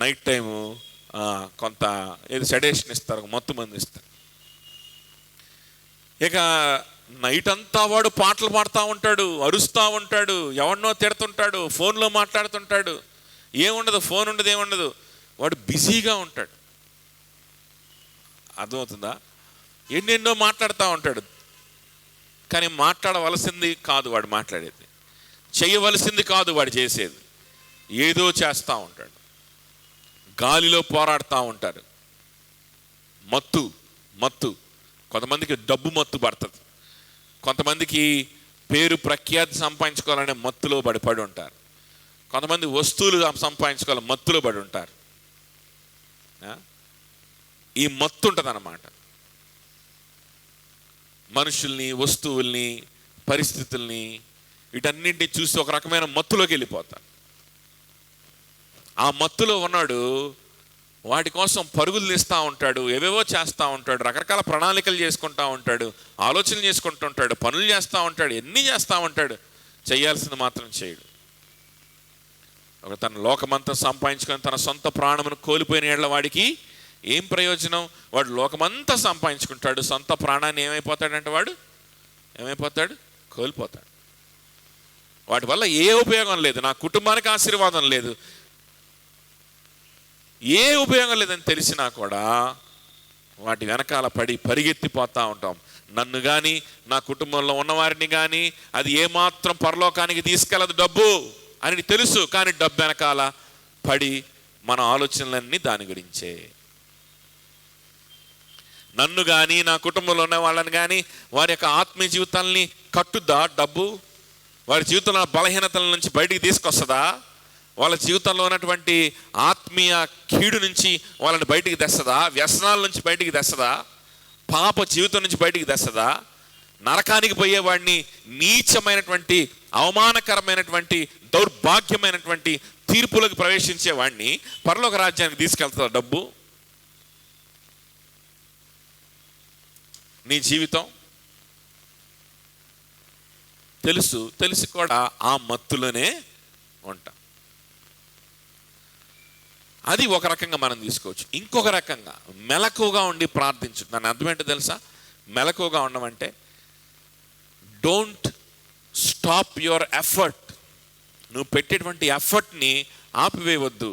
నైట్ టైము కొంత ఏదో సెడేషన్ ఇస్తారు, మత్తు మంది ఇస్తారు. ఇక నైట్ అంతా వాడు పాటలు పాడుతూ ఉంటాడు, అరుస్తూ ఉంటాడు, ఎవరినో తిడుతుంటాడు, ఫోన్లో మాట్లాడుతుంటాడు. ఏముండదు, ఫోన్ ఉండదు, ఏముండదు, వాడు బిజీగా ఉంటాడు. అర్థమవుతుందా? ఎన్నెన్నో మాట్లాడుతూ ఉంటాడు, కానీ మాట్లాడవలసింది కాదు వాడు మాట్లాడేది, చేయవలసింది కాదు వాడు చేసేది, ఏదో చేస్తూ ఉంటాడు. గాలిలో పోరాడుతూ ఉంటారు. మత్తు కొంతమందికి డబ్బు మత్తు పడుతుంది, కొంతమందికి పేరు ప్రఖ్యాతి సంపాదించుకోవాలనే మత్తులో పడి ఉంటారు, కొంతమంది వస్తువులు సంపాదించుకోవాలి మత్తులో పడి ఉంటారు. ఈ మత్తు ఉంటుంది అన్నమాట. మనుషుల్ని, వస్తువుల్ని, పరిస్థితుల్ని, వీటన్నింటినీ చూసి ఒక రకమైన మత్తులోకి వెళ్ళిపోతారు. ఆ మత్తులో ఉన్నాడు వాటి కోసం పరుగులు తీస్తూ ఉంటాడు, ఏవేవో చేస్తూ ఉంటాడు, రకరకాల ప్రణాళికలు చేసుకుంటూ ఉంటాడు, ఆలోచనలు చేసుకుంటూ ఉంటాడు, పనులు చేస్తూ ఉంటాడు, ఎన్ని చేస్తూ ఉంటాడు, చేయాల్సింది మాత్రం చేయడు. తన లోకమంతా సంపాదించుకొని తన సొంత ప్రాణమును కోల్పోయిన ఏళ్ల వాడికి ఏం ప్రయోజనం? వాడు లోకమంతా సంపాదించుకుంటాడు, సొంత ప్రాణాన్ని ఏమైపోతాడంటే వాడు కోల్పోతాడు. వాటి వల్ల ఏ ఉపయోగం లేదు, నా కుటుంబానికి ఆశీర్వాదం లేదు, ఏ ఉపయోగం లేదని తెలిసినా కూడా వాటి వెనకాల పడి పరిగెత్తిపోతూ ఉంటాం. నన్ను కానీ నా కుటుంబంలో ఉన్నవారిని కానీ అది ఏమాత్రం పరలోకానికి తీసుకెళ్ళదు డబ్బు అని తెలుసు, కానీ డబ్బు వెనకాల పడి మన ఆలోచనలన్నీ దాని గురించే. నన్ను కానీ నా కుటుంబంలో ఉన్న వాళ్ళని కానీ వారి యొక్క ఆత్మీయ జీవితాలని కట్టుద్దా డబ్బు? వారి జీవితంలో బలహీనతల నుంచి బయటికి తీసుకొస్తుందా? వాళ్ళ జీవితంలో ఉన్నటువంటి ఆత్మీయ కీడు నుంచి వాళ్ళని బయటికి తెస్తుందా? వ్యసనాల నుంచి బయటికి తెస్తుందా? పాప జీవితం నుంచి బయటికి తెస్తుందా? నరకానికి పోయేవాడిని, నీచమైనటువంటి అవమానకరమైనటువంటి దౌర్భాగ్యమైనటువంటి తీర్పులకు ప్రవేశించేవాడిని పరలోక రాజ్యానికి తీసుకెళ్తుందా డబ్బు? నీ జీవితం తెలిసి కూడా ఆ మత్తులోనే ఉంటాం. అది ఒక రకంగా మనం తీసుకోవచ్చు. ఇంకొక రకంగా మెలకువగా ఉండి ప్రార్థించు. దాని అర్థం ఏంటో తెలుసా? మెలకువగా ఉండమంటే డోంట్ స్టాప్ యువర్ ఎఫర్ట్. నువ్వు పెట్టేటువంటి ఎఫర్ట్ని ఆపివేయవద్దు.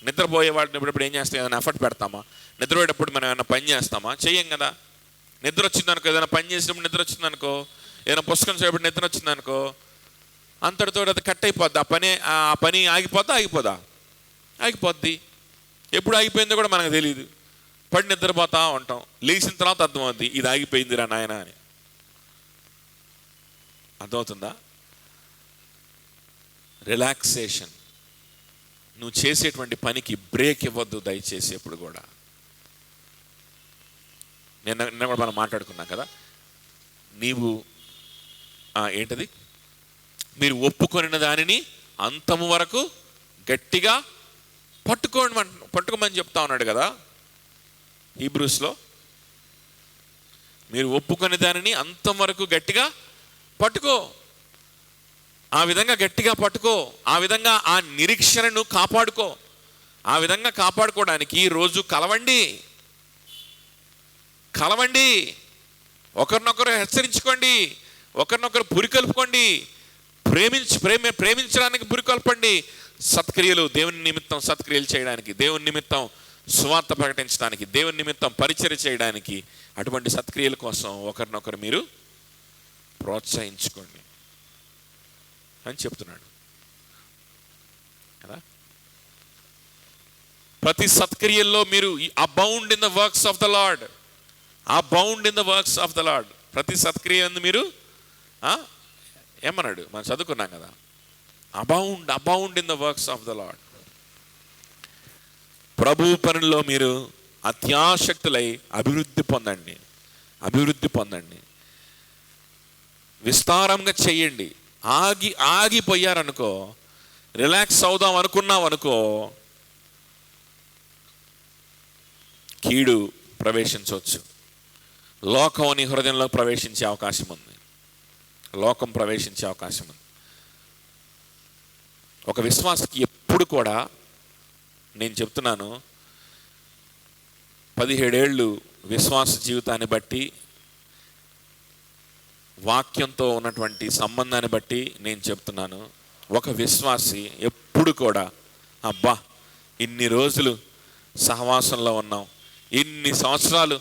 నిద్రపోయేవాడిని ఇప్పుడు ఏం చేస్తాం? ఏదైనా ఎఫర్ట్ పెడతామా? నిద్రపోయేటప్పుడు మనం ఏమైనా పని చేస్తామా? చెయ్యం కదా. నిద్ర వచ్చిందనుకో, ఏదైనా పని చేసినప్పుడు నిద్ర వచ్చిందనుకో, ఏదైనా పుస్తకం చదివేటప్పుడు నిద్ర వచ్చిందనుకో, అంతటితో అది కట్ అయిపోద్ది. ఆ పని ఆగిపోద్ది. ఎప్పుడు ఆగిపోయిందో కూడా మనకు తెలియదు. పడి నిద్రపోతా ఉంటాం. లేచిన తర్వాత అర్థమవుద్ది ఇది ఆగిపోయిందిరా నాయన అని. అర్థమవుతుందా? రిలాక్సేషన్. నువ్వు చేసేటువంటి బ్రేక్ ఇవ్వద్దు దయచేసి ఎప్పుడు కూడా. నిన్న కూడా మనం మాట్లాడుకున్నాం కదా, నీవు ఏంటది, మీరు ఒప్పుకొనిన దానిని అంతము వరకు గట్టిగా పట్టుకోమని చెప్తా ఉన్నాడు కదా హీబ్రూస్లో. మీరు ఒప్పుకొని దానిని అంతం వరకు గట్టిగా పట్టుకో. ఆ విధంగా గట్టిగా పట్టుకో. ఆ విధంగా ఆ నిరీక్షణను కాపాడుకో. ఆ విధంగా కాపాడుకోవడానికి రోజు కలవండి, ఒకరినొకరు హెచ్చరించుకోండి, ఒకరినొకరు పురికలుపుకోండి, ప్రేమించడానికి పురికొల్పండి. సత్క్రియలు, దేవుని నిమిత్తం సత్క్రియలు చేయడానికి, దేవుని నిమిత్తం సువార్త ప్రకటించడానికి, దేవుని నిమిత్తం పరిచర్య చేయడానికి, అటువంటి సత్క్రియల కోసం ఒకరినొకరు మీరు ప్రోత్సహించుకోండి అని చెప్తున్నాడు కదా. ప్రతి సత్క్రియల్లో మీరు abound in the works of the Lord, ప్రతి సత్క్రియ మీరు ఏమన్నాడు? మనం చదువుకున్నాం కదా, abound in the works of the Lord. ప్రభు పనుల్లో మీరు అత్యాసక్తులై అభివృద్ధి పొందండి, విస్తారంగా చెయ్యండి. ఆగిపోయారనుకో, రిలాక్స్ అవుదాం అనుకున్నావనుకో, కీడు ప్రవేశించవచ్చు. లోకం నీ హృదయంలో ప్రవేశించే అవకాశం ఉంది. ఒక విశ్వాసకి ఎప్పుడు కూడా నేను చెప్తున్నాను, 17 ఏళ్ళు విశ్వాస జీవితాన్ని బట్టి, వాక్యంతో ఉన్నటువంటి సంబంధాన్ని బట్టి నేను చెప్తున్నాను, ఒక విశ్వాసి ఎప్పుడు కూడా అబ్బా ఇన్ని రోజులు సహవాసంలో ఉన్నాం, ఇన్ని సంవత్సరాలు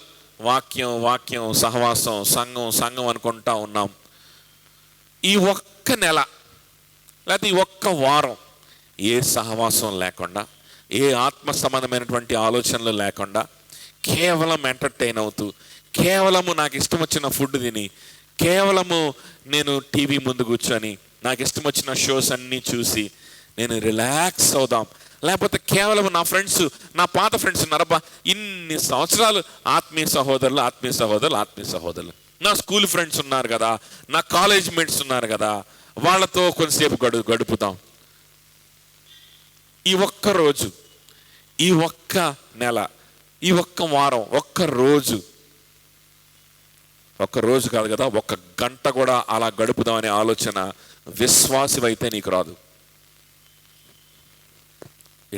వాక్యం సహవాసం, సంఘం అనుకుంటా ఉన్నాం, ఈ ఒక్క నెల లేకపోతే ఈ ఒక్క వారం ఏ సహవాసం లేకుండా, ఏ ఆత్మ సంబంధమైనటువంటి ఆలోచనలు లేకుండా, కేవలం ఎంటర్టైన్ అవుతూ, కేవలము నాకు ఇష్టం వచ్చిన ఫుడ్ తిని, కేవలము నేను టీవీ ముందు కూర్చొని నాకు ఇష్టం వచ్చిన షోస్ అన్నీ చూసి నేను రిలాక్స్ అవుదాం, లేకపోతే కేవలం నా ఫ్రెండ్స్, నా పాత ఫ్రెండ్స్ ఉన్నారబ్బా ఇన్ని సంవత్సరాలు ఆత్మీయ సహోదరులు, నా స్కూల్ ఫ్రెండ్స్ ఉన్నారు కదా, నా కాలేజ్ మేట్స్ ఉన్నారు కదా, వాళ్ళతో కొంతసేపు గడుపుతాం. ఈ ఒక్క రోజు, ఈ ఒక్క నెల, ఈ ఒక్క వారం, ఒక్క రోజు కాదు కదా, ఒక్క గంట కూడా అలా గడుపుదాం అనే ఆలోచన విశ్వాసమైతే నీకు రాదు.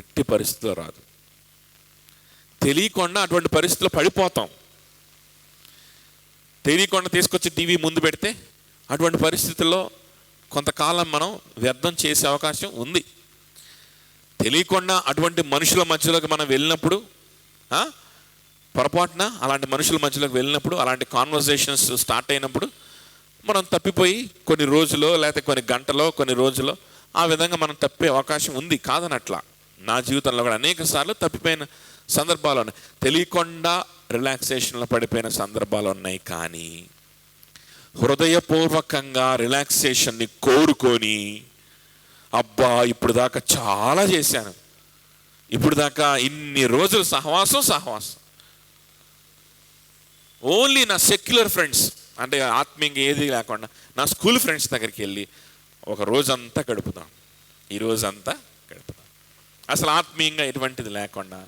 ఎట్టి పరిస్థితిలో రాదు. తెలియకుండా అటువంటి పరిస్థితిలో పడిపోతాం. తెలియకుండా తీసుకొచ్చి టీవీ ముందు పెడితే అటువంటి పరిస్థితుల్లో కొంతకాలం మనం వ్యర్థం చేసే అవకాశం ఉంది. తెలియకుండా అటువంటి మనుషుల మధ్యలోకి మనం వెళ్ళినప్పుడు, పొరపాటున అలాంటి మనుషుల మధ్యలోకి వెళ్ళినప్పుడు, అలాంటి కాన్వర్జేషన్స్ స్టార్ట్ అయినప్పుడు మనం తప్పిపోయి కొన్ని రోజులో లేకపోతే కొన్ని గంటలో కొన్ని రోజులో ఆ విధంగా మనం తప్పే అవకాశం ఉంది. కాదనట్లా, నా జీవితంలో కూడా అనేక సార్లు తప్పిపోయిన సందర్భాలు ఉన్నాయి. తెలియకుండా రిలాక్సేషన్లో పడిపోయిన సందర్భాలు ఉన్నాయి. కానీ హృదయపూర్వకంగా రిలాక్సేషన్ని కోరుకొని, అబ్బా ఇప్పుడు దాకా చాలా చేశాను, ఇప్పుడు దాకా ఇన్ని రోజులు సహవాసం ఓన్లీ నా సెక్యులర్ ఫ్రెండ్స్, అంటే ఆత్మీయంగా ఏది లేకుండా నా స్కూల్ ఫ్రెండ్స్ దగ్గరికి వెళ్ళి ఒక రోజంతా గడుపుదాం, ఈ రోజంతా గడుపుదాం. అసలు ఆత్మీయంగా ఎటువంటిది లేకుండా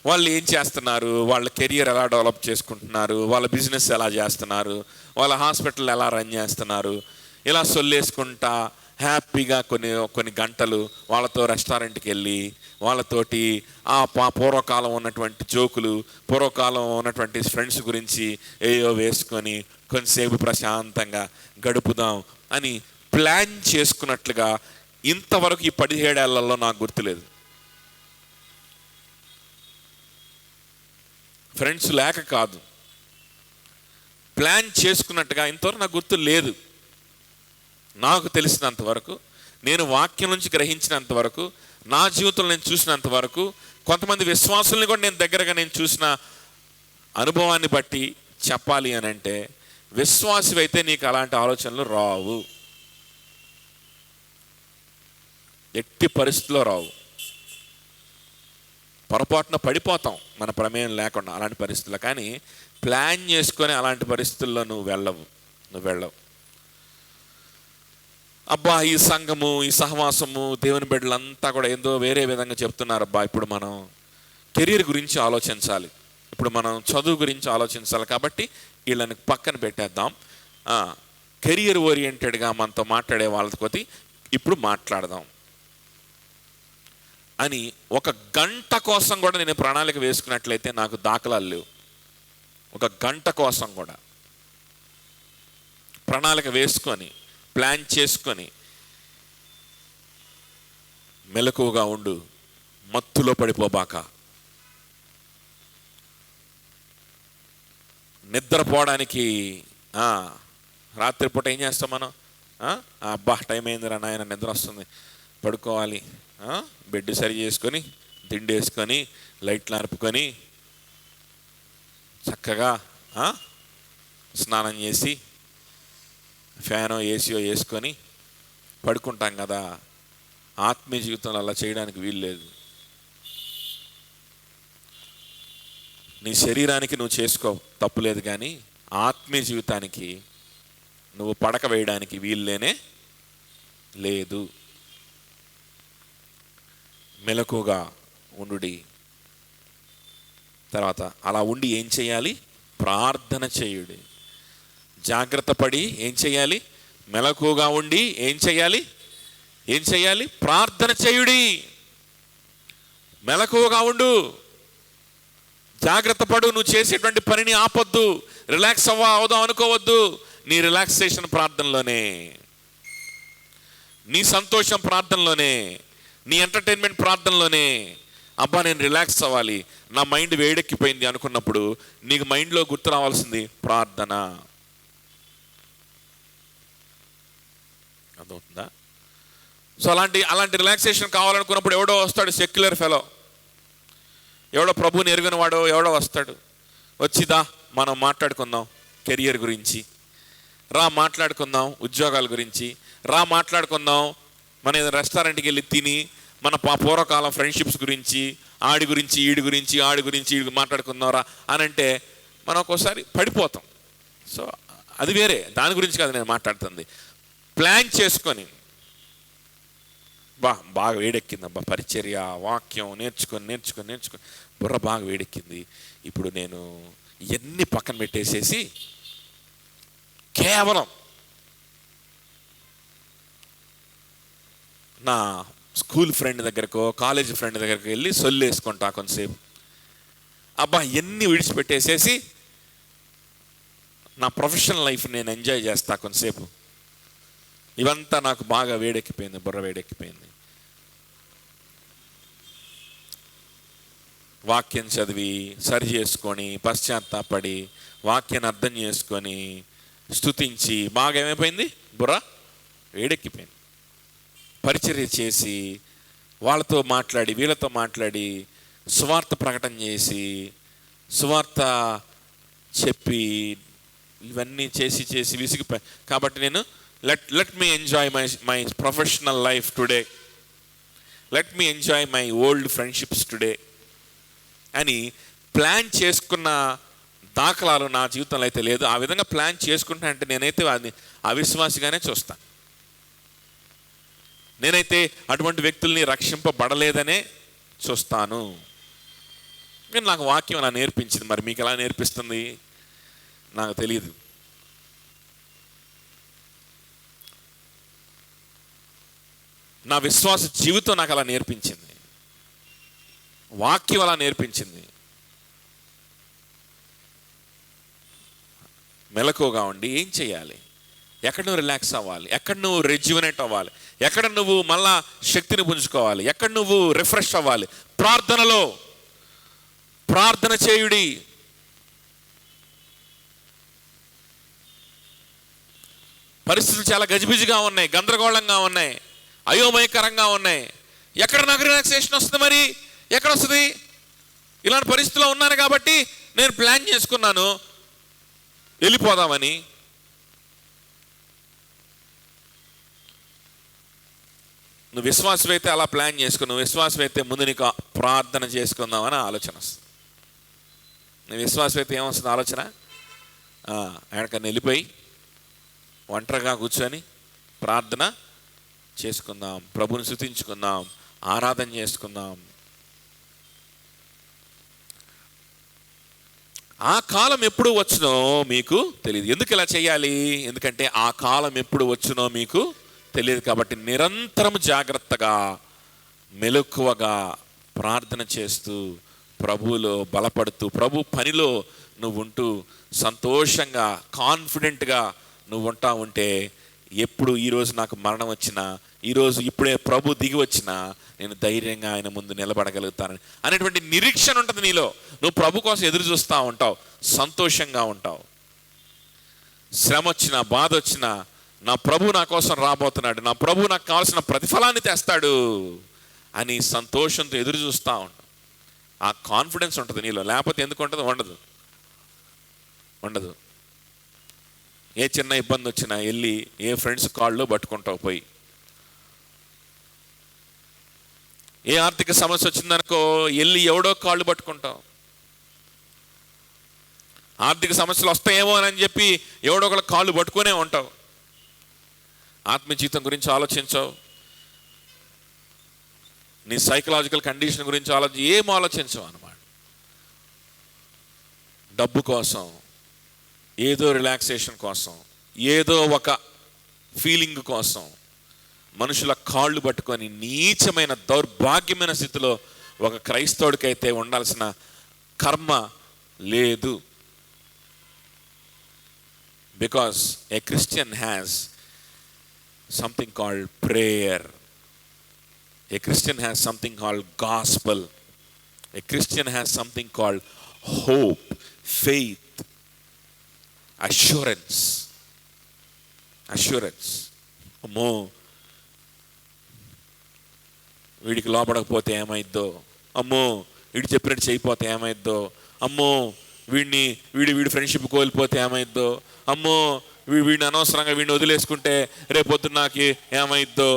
వాళ్ళు ఏం చేస్తున్నారు, వాళ్ళ కెరియర్ ఎలా డెవలప్ చేసుకుంటున్నారు, వాళ్ళ బిజినెస్ ఎలా చేస్తున్నారు, వాళ్ళ హాస్పిటల్ ఎలా రన్ చేస్తున్నారు, ఇలా సొల్లేసుకుంటా హ్యాపీగా కొన్ని గంటలు వాళ్ళతో రెస్టారెంట్కి వెళ్ళి వాళ్ళతోటి ఆ పూర్వకాలం ఉన్నటువంటి జోకులు, పూర్వకాలం ఉన్నటువంటి ఫ్రెండ్స్ గురించి ఏయో వేసుకొని కొంతసేపు ప్రశాంతంగా గడుపుదాం అని ప్లాన్ చేసుకున్నట్లుగా ఇంతవరకు ఈ 17 ఏళ్లలో నాకు గుర్తులేదు. ఫ్రెండ్స్ లేక కాదు, ప్లాన్ చేసుకున్నట్టుగా ఇంతవరకు నాకు గుర్తు లేదు. నాకు తెలిసినంత వరకు, నేను వాక్యం నుంచి గ్రహించినంత వరకు, నా జీవితంలో నేను చూసినంత వరకు, కొంతమంది విశ్వాసుల్ని కూడా నేను దగ్గరగా చూసిన అనుభవాన్ని బట్టి చెప్పాలి అని అంటే, విశ్వాసి అయితే నీకు అలాంటి ఆలోచనలు రావు, ఎట్టి పరిస్థితిలో రావు. పొరపాటున పడిపోతాం మన ప్రమేయం లేకుండా అలాంటి పరిస్థితుల్లో. కానీ ప్లాన్ చేసుకొని అలాంటి పరిస్థితుల్లో నువ్వు వెళ్ళవు. అబ్బా ఈ సంఘము, ఈ సహవాసము, దేవుని బిడ్డలంతా కూడా ఏందో వేరే విధంగా చెప్తున్నారు. అబ్బా ఇప్పుడు మనం కెరీర్ గురించి ఆలోచించాలి, ఇప్పుడు మనం చదువు గురించి ఆలోచించాలి, కాబట్టి వీళ్ళని పక్కన పెట్టేద్దాం, కెరియర్ ఓరియంటెడ్గా మనతో మాట్లాడే వాళ్ళతోటి ఇప్పుడు మాట్లాడదాం అని 1 గంట కోసం కూడా నేను ప్రణాళిక వేసుకున్నట్లయితే నాకు దాఖలాలు లేవు. 1 గంట కోసం కూడా ప్రణాళిక వేసుకొని ప్లాన్ చేసుకొని మెలకువగా ఉండు, మత్తులో పడిపోబాక. నిద్రపోవడానికి రాత్రిపూట ఏం చేస్తాం మనం, అబ్బా టైం అయిందిరా నాయన నిద్ర వస్తుంది, పడుకోవాలి, బెడ్ సరి చేసుకొని తిండి వేసుకొని లైట్లు ఆర్పుకొని చక్కగా స్నానం చేసి ఫ్యానో ఏసీయో వేసుకొని పడుకుంటాం కదా. ఆత్మీయ జీవితంలో అలా చేయడానికి వీలు లేదు. నీ శరీరానికి నువ్వు చేసుకో, తప్పులేదు, కానీ ఆత్మీయ జీవితానికి నువ్వు పడక వేయడానికి వీల్లేనే లేదు. మెలకుగా ఉండుడి. తర్వాత అలా ఉండి ఏం చేయాలి, ప్రార్థన చేయుడి. జాగ్రత్త పడి ఏం చేయాలి, మెలకుగా ఉండి ఏం చేయాలి, ప్రార్థన చేయుడి. మెలకుగా ఉండు, జాగ్రత్త పడు, నువ్వు చేసేటువంటి పనిని ఆపొద్దు, రిలాక్స్ అవుదాం అనుకోవద్దు. నీ రిలాక్సేషన్ ప్రార్థనలోనే, నీ సంతోషం ప్రార్థనలోనే, నీ ఎంటర్టైన్మెంట్ ప్రార్థనలోనే. అబ్బా నేను రిలాక్స్ అవ్వాలి, నా మైండ్ వేడెక్కిపోయింది అనుకున్నప్పుడు నీకు మైండ్లో గుర్తు రావాల్సింది ప్రార్థన. అర్థమవుతుందా? సో అలాంటి రిలాక్సేషన్ కావాలనుకున్నప్పుడు ఎవడో వస్తాడు, సెక్యులర్ ఫెలో, ఎవడో ప్రభుని ఎరుగని వాడో ఎవడో వస్తాడు, వచ్చిదా మనం మాట్లాడుకుందాం కెరియర్ గురించి, రా మాట్లాడుకుందాం ఉద్యోగాల గురించి, రా మాట్లాడుకుందాం మన రెస్టారెంట్కి వెళ్ళి తిని మన పూర్వకాలం ఫ్రెండ్షిప్స్ గురించి, ఆడి గురించి మాట్లాడుకుందాం రా అని అంటే మనం ఒక్కోసారి పడిపోతాం. సో అది వేరే, దాని గురించి కాదు నేను మాట్లాడుతుంది. ప్లాన్ చేసుకొని బాగా వేడెక్కింది, అబ్బా పరిచర్య వాక్యం నేర్చుకొని బుర్ర బాగా వేడెక్కింది, ఇప్పుడు నేను ఇవన్నీ పక్కన పెట్టేసేసి కేవలం నా స్కూల్ ఫ్రెండ్ దగ్గరకో కాలేజ్ ఫ్రెండ్ దగ్గరకు వెళ్ళి సొల్లేసుకుంటా కొంతసేపు. అబ్బా ఎన్ని విడిచిపెట్టేసేసి నా ప్రొఫెషనల్ లైఫ్ నేను ఎంజాయ్ చేస్తా కొంతసేపు. ఇవంతా నాకు బాగా వేడెక్కిపోయింది, బుర్ర వేడెక్కిపోయింది. వాక్యం చదివి సరి చేసుకొని పశ్చాత్తాపడి వాక్యాన్ని అర్థం చేసుకొని స్తుతించి బాగా ఏమైపోయింది, బుర్ర వేడెక్కిపోయింది. పరిచర్య చేసి వాళ్ళతో మాట్లాడి వీళ్ళతో మాట్లాడి సువార్త ప్రకటన చేసి సువార్త చెప్పి ఇవన్నీ చేసి చేసి విసిగిపోయి. కాబట్టి నేను let me enjoy my professional life today, let me enjoy my old friendships today అని ప్లాన్ చేసుకున్న దాఖలాలు నా జీవితంలో అయితే లేదు. ఆ విధంగా ప్లాన్ చేసుకుంటా అంటే నేనైతే అది అవిశ్వాసిగానే చూస్తాను. నేనైతే అటువంటి వ్యక్తుల్ని రక్షింపబడలేదనే చూస్తాను. నేను నాకు వాక్యం అలా నేర్పించింది. మరి మీకు ఎలా నేర్పిస్తుంది నాకు తెలియదు. నా విశ్వాస జీవితం నాకు అలా నేర్పించింది, వాక్యం అలా నేర్పించింది. మెలకువగా ఉండి ఏం చేయాలి, ఎక్కడ నువ్వు రిలాక్స్ అవ్వాలి, ఎక్కడ నువ్వు రెజ్యువనేట్ అవ్వాలి, ఎక్కడ నువ్వు మళ్ళా శక్తిని పుంజుకోవాలి, ఎక్కడ నువ్వు రిఫ్రెష్ అవ్వాలి. ప్రార్థనలో ప్రార్థన చేయుడి. పరిస్థితులు చాలా గజిబిజిగా ఉన్నాయి, గందరగోళంగా ఉన్నాయి, అయోమయకరంగా ఉన్నాయి. ఎక్కడ నాకు రిలాక్సేషన్ వస్తుంది? మరి ఎక్కడ వస్తుంది? ఇలాంటి పరిస్థితిలో ఉన్నాను కాబట్టి నేను ప్లాన్ చేసుకున్నాను వెళ్ళిపోదామని. నువ్వు విశ్వాసమైతే అలా ప్లాన్ చేసుకుని, నువ్వు విశ్వాసమైతే ముందు నీకు ప్రార్థన చేసుకుందామని ఆలోచన వస్తుంది. నువ్వు విశ్వాసమైతే ఏమొస్తుంది ఆలోచన? ఎక్కడికన్నా వెళ్ళిపోయి ఒంటరిగా కూర్చొని ప్రార్థన చేసుకుందాం, ప్రభుని స్తుతించుకుందాం, ఆరాధన చేసుకుందాం. ఆ కాలం ఎప్పుడు వచ్చునో మీకు తెలియదు. ఎందుకు ఇలా చేయాలి? ఎందుకంటే ఆ కాలం ఎప్పుడు వచ్చునో మీకు తెలియదు. కాబట్టి నిరంతరం జాగ్రత్తగా మెలకువగా ప్రార్థన చేస్తూ ప్రభువులో బలపడుతూ ప్రభు పనిలో నువ్వు ఉంటూ సంతోషంగా కాన్ఫిడెంట్గా నువ్వు ఉంటా ఉంటే ఎప్పుడు ఈరోజు నాకు మరణం వచ్చినా, ఈరోజు ఇప్పుడే ప్రభు దిగి వచ్చినా నేను ధైర్యంగా ఆయన ముందు నిలబడగలుగుతానని అనేటువంటి నిరీక్షణ ఉంటుంది నీలో. నువ్వు ప్రభు కోసం ఎదురు చూస్తూ ఉంటావు, సంతోషంగా ఉంటావు. శ్రమ వచ్చినా బాధ వచ్చినా నా ప్రభు నా కోసం రాబోతున్నాడు, నా ప్రభు నాకు కావాల్సిన ప్రతిఫలాన్ని తెస్తాడు అని సంతోషంతో ఎదురు చూస్తూ ఉంటావు. ఆ కాన్ఫిడెన్స్ ఉంటుంది నీలో. లేకపోతే ఎందుకు ఉంటుంది? ఉండదు. ఏ చిన్న ఇబ్బంది వచ్చినా వెళ్ళి ఏ ఫ్రెండ్స్ కాళ్ళు పట్టుకుంటావు పోయి. ఏ ఆర్థిక సమస్య వచ్చిందనుకో వెళ్ళి ఎవడో కాళ్ళు పట్టుకుంటావు. ఆర్థిక సమస్యలు వస్తాయేమో అని చెప్పి ఎవడో ఒకళ్ళ కాళ్ళు పట్టుకునే ఉంటావు. ఆత్మీయ జీవితం గురించి ఆలోచించావు, నీ సైకలాజికల్ కండిషన్ గురించి ఏం ఆలోచించవు అన్నమాట. డబ్బు కోసం, ఏదో రిలాక్సేషన్ కోసం, ఏదో ఒక ఫీలింగ్ కోసం మనుషుల కాళ్ళు పట్టుకొని నీచమైన దౌర్భాగ్యమైన స్థితిలో ఒక క్రైస్తవుడికైతే ఉండాల్సిన కర్మ లేదు. Because a Christian has something called prayer. A Christian has something called gospel. A Christian has something called hope, faith, assurance. అమ్మో వీడికి లోపడకపోతే ఏమైద్దో, అమ్మో వీడు చెప్పినట్టు చేయిపోతే ఏమైద్దో, అమ్మో వీడి ఫ్రెండ్షిప్ కోల్పోతే ఏమైద్దో, అమ్మో వీడిని అనవసరంగా వీడిని వదిలేసుకుంటే రేపొద్దున నాకు ఏమైద్దో,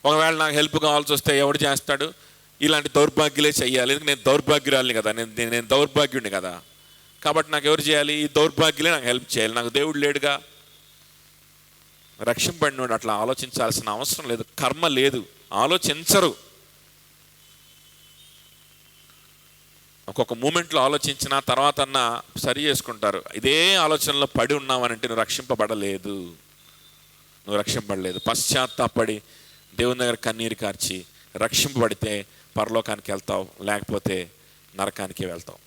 ఒకవేళ నాకు హెల్ప్ కావాల్సి వస్తే ఎవడు చేస్తాడు? ఇలాంటి దౌర్భాగ్యులే చెయ్యాలి. ఎందుకంటే నేను దౌర్భాగ్యురాలిని కదా, నేను దౌర్భాగ్యుడిని కదా. కాబట్టి నాకు ఎవరు చేయాలి? ఈ దౌర్భాగ్యులే నాకు హెల్ప్ చేయాలి. నాకు దేవుడు లేడుగా. రక్షింపడినోడు అట్లా ఆలోచించాల్సిన అవసరం లేదు. కర్మ లేదు, ఆలోచించరు. ఒక్కొక్క మూమెంట్లో ఆలోచించిన తర్వాత అన్నా సరి చేసుకుంటారు. ఇదే ఆలోచనలో పడి ఉన్నావనంటే నువ్వు రక్షింపబడలేదు. పశ్చాత్తాపడి దేవుని దగ్గర కన్నీరు కార్చి రక్షింపబడితే పరలోకానికి వెళ్తావు, లేకపోతే నరకానికి వెళ్తావు.